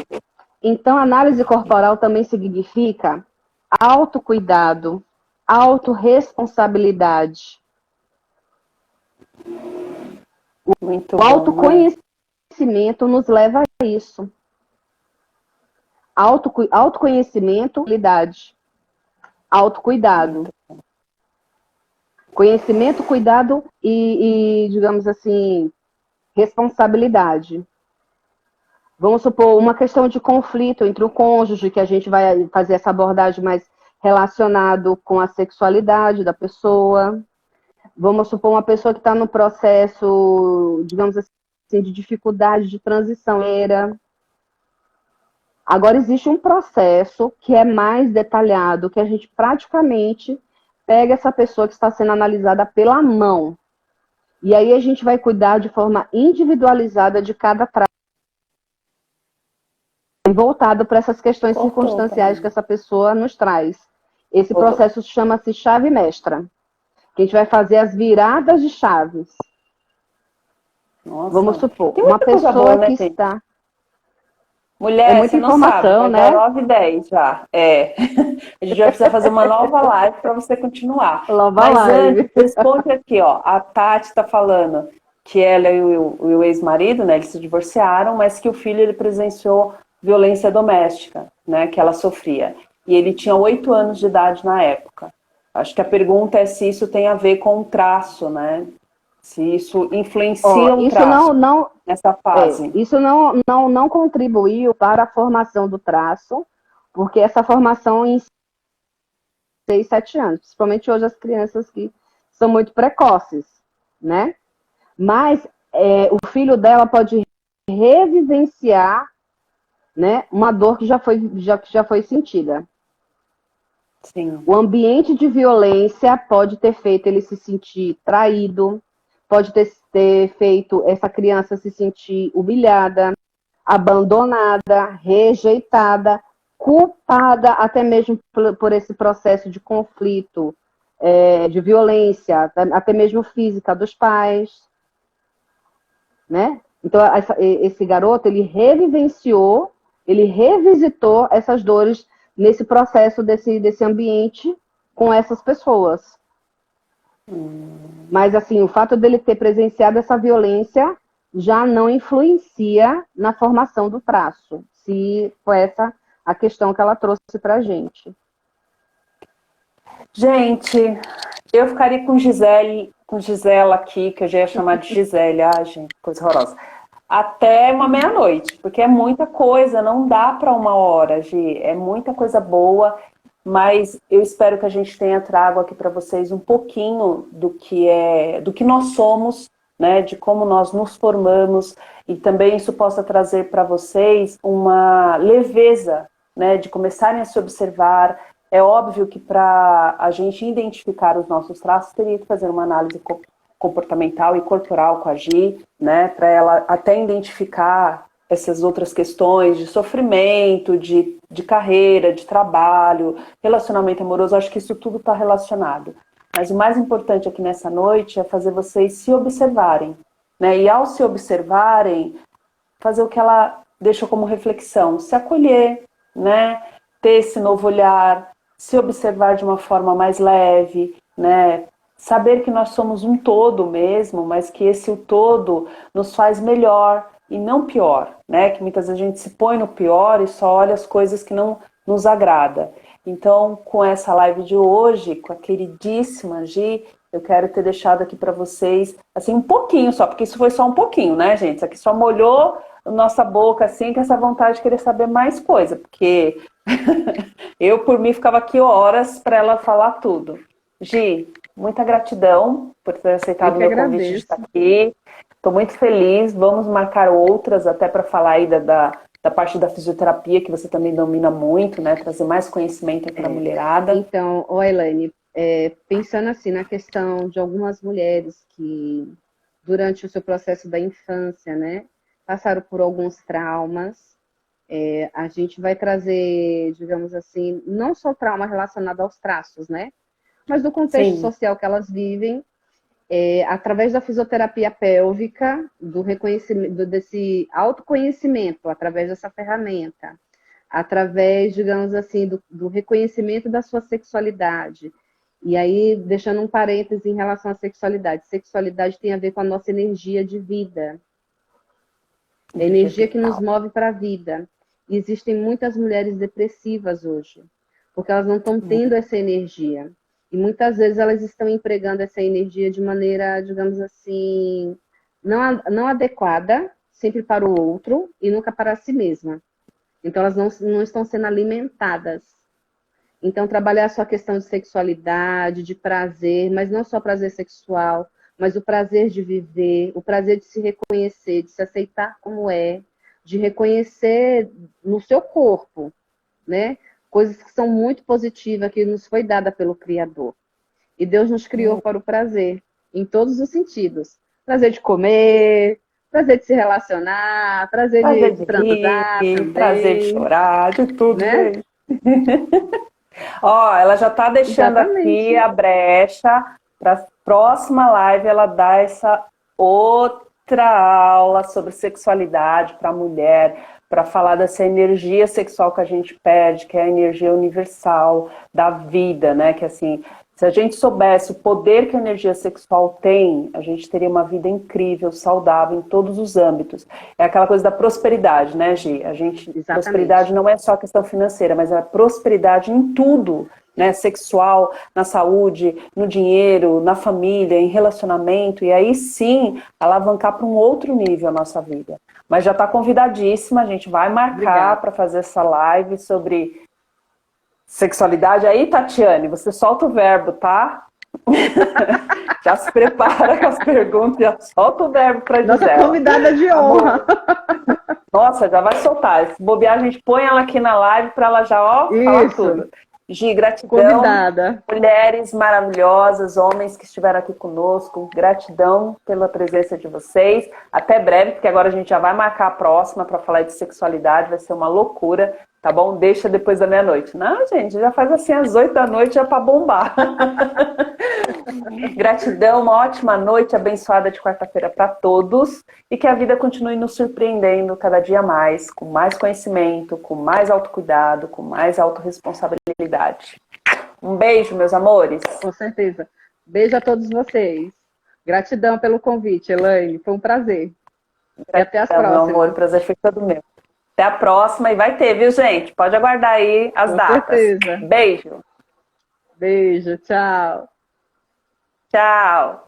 Então, análise corporal também significa autocuidado, autorresponsabilidade. Muito o autoconhecimento, né, nos leva a isso. Autoconhecimento, autocuidado. Conhecimento, cuidado e, digamos assim, responsabilidade. Vamos supor uma questão de conflito entre o cônjuge, que a gente vai fazer essa abordagem mais relacionado com a sexualidade da pessoa. Vamos supor uma pessoa que está no processo, digamos assim, de dificuldade de transição. Agora, existe um processo que é mais detalhado, que a gente praticamente pega essa pessoa que está sendo analisada pela mão. E aí a gente vai cuidar de forma individualizada de cada traço, voltado para essas questões circunstanciais que essa pessoa nos traz. Esse processo chama-se chave mestra, que a gente vai fazer as viradas de chaves. Nossa. Vamos supor, uma pessoa boa, né, que está... Mulher, muita você não informação, sabe, né? 9h10 já. A gente vai precisar fazer uma nova live para você continuar. Nova live. Antes, responde aqui, ó. A Tati está falando que ela e o ex-marido, né, eles se divorciaram, mas que o filho ele presenciou violência doméstica, né, que ela sofria. E ele tinha 8 anos de idade na época. Acho que a pergunta é se isso tem a ver com o traço, né? Se isso influencia o traço nessa fase. Isso não contribuiu para a formação do traço, porque essa formação em 6, 7 anos, principalmente hoje as crianças que são muito precoces, né? Mas o filho dela pode revivenciar, né, uma dor que já foi sentida. Sim. O ambiente de violência pode ter feito ele se sentir traído, pode ter feito essa criança se sentir humilhada, abandonada, rejeitada, culpada até mesmo por esse processo de conflito, de violência, até mesmo física dos pais, né? Então, esse garoto, ele revivenciou, ele revisitou essas dores nesse processo desse ambiente com essas pessoas. Mas, assim, o fato dele ter presenciado essa violência já não influencia na formação do traço, se foi essa a questão que ela trouxe pra gente. Gente, eu ficaria com Gisela aqui, que eu já ia chamar de Gisele. Ah, gente, coisa horrorosa. Até uma meia-noite, porque é muita coisa, não dá para uma hora, Gi. É muita coisa boa. mas eu espero que a gente tenha trago aqui para vocês um pouquinho do que nós somos, né, de como nós nos formamos, e também isso possa trazer para vocês uma leveza, né, de começarem a se observar. É óbvio que para a gente identificar os nossos traços, teria que fazer uma análise comportamental e corporal com a Gi, né, para ela até identificar essas outras questões de sofrimento, de carreira, de trabalho, relacionamento amoroso. Acho que isso tudo está relacionado. Mas o mais importante aqui nessa noite é fazer vocês se observarem, né? E ao se observarem, fazer o que ela deixou como reflexão, se acolher, né? Ter esse novo olhar, se observar de uma forma mais leve, né? Saber que nós somos um todo mesmo, mas que esse o todo nos faz melhor e não pior, né? Que muitas vezes a gente se põe no pior e só olha as coisas que não nos agrada. Então, com essa live de hoje, com a queridíssima Gi, eu quero ter deixado aqui para vocês, assim, um pouquinho só, porque isso foi só um pouquinho, né, gente? Isso aqui só molhou a nossa boca, assim, com essa vontade de querer saber mais coisa, porque eu, por mim, ficava aqui horas para ela falar tudo. Gi, muita gratidão por ter aceitado o meu convite de estar aqui. Estou muito feliz. Vamos marcar outras até para falar aí da parte da fisioterapia, que você também domina muito, né? Trazer mais conhecimento para a mulherada. Então, Elaine, pensando assim na questão de algumas mulheres que, durante o seu processo da infância, né, passaram por alguns traumas, a gente vai trazer, digamos assim, não só trauma relacionado aos traços, né? Mas do contexto social que elas vivem, através da fisioterapia pélvica, do reconhecimento, desse autoconhecimento, através dessa ferramenta, através, digamos assim, do reconhecimento da sua sexualidade. E aí, deixando um parêntese em relação à sexualidade. Sexualidade tem a ver com a nossa energia de vida. A energia que nos move para a vida. E existem muitas mulheres depressivas hoje, porque elas não estão tendo essa energia. E muitas vezes elas estão empregando essa energia de maneira, digamos assim, não adequada, sempre para o outro e nunca para si mesma. Então elas não estão sendo alimentadas. Então trabalhar a sua questão de sexualidade, de prazer, mas não só prazer sexual, mas o prazer de viver, o prazer de se reconhecer, de se aceitar como é, de reconhecer no seu corpo, né? Coisas que são muito positivas, que nos foi dada pelo Criador. E Deus nos criou para o prazer, em todos os sentidos. Prazer de comer, prazer de se relacionar, prazer de transar também. Prazer de chorar, de tudo, né? Ó, ela já está deixando aqui a brecha para a próxima live ela dar essa outra aula sobre sexualidade para a mulher, para falar dessa energia sexual que a gente perde, que é a energia universal da vida, né? Que assim, se a gente soubesse o poder que a energia sexual tem, a gente teria uma vida incrível, saudável em todos os âmbitos. É aquela coisa da prosperidade, né, Gi? Prosperidade não é só questão financeira, mas é a prosperidade em tudo, né? Sexual, na saúde, no dinheiro, na família, em relacionamento, e aí sim alavancar para um outro nível a nossa vida. Mas já está convidadíssima, a gente vai marcar para fazer essa live sobre sexualidade. Aí, Tatiane, você solta o verbo, tá? Já se prepara com as perguntas, já solta o verbo para Gisela. Nossa convidada de honra. Nossa, já vai soltar. Se bobear, a gente põe ela aqui na live para ela já, falar tudo. Gi, gratidão. Convidada. Mulheres maravilhosas, homens que estiveram aqui conosco, gratidão pela presença de vocês. Até breve, porque agora a gente já vai marcar a próxima para falar de sexualidade, vai ser uma loucura, tá bom? Deixa depois da meia-noite. Não, gente, já faz assim às 8 da noite já para bombar. Gratidão, uma ótima noite abençoada de quarta-feira para todos e que a vida continue nos surpreendendo cada dia mais, com mais conhecimento, com mais autocuidado, com mais autorresponsabilidade. Um beijo, meus amores. Com certeza. Beijo a todos vocês. Gratidão pelo convite, Elaine. Foi um prazer. Gratidão, e até as próximas. Meu amor, o prazer foi todo meu. Até a próxima e vai ter, viu, gente? Pode aguardar aí as datas. Com certeza. Beijo. Beijo, tchau. Tchau.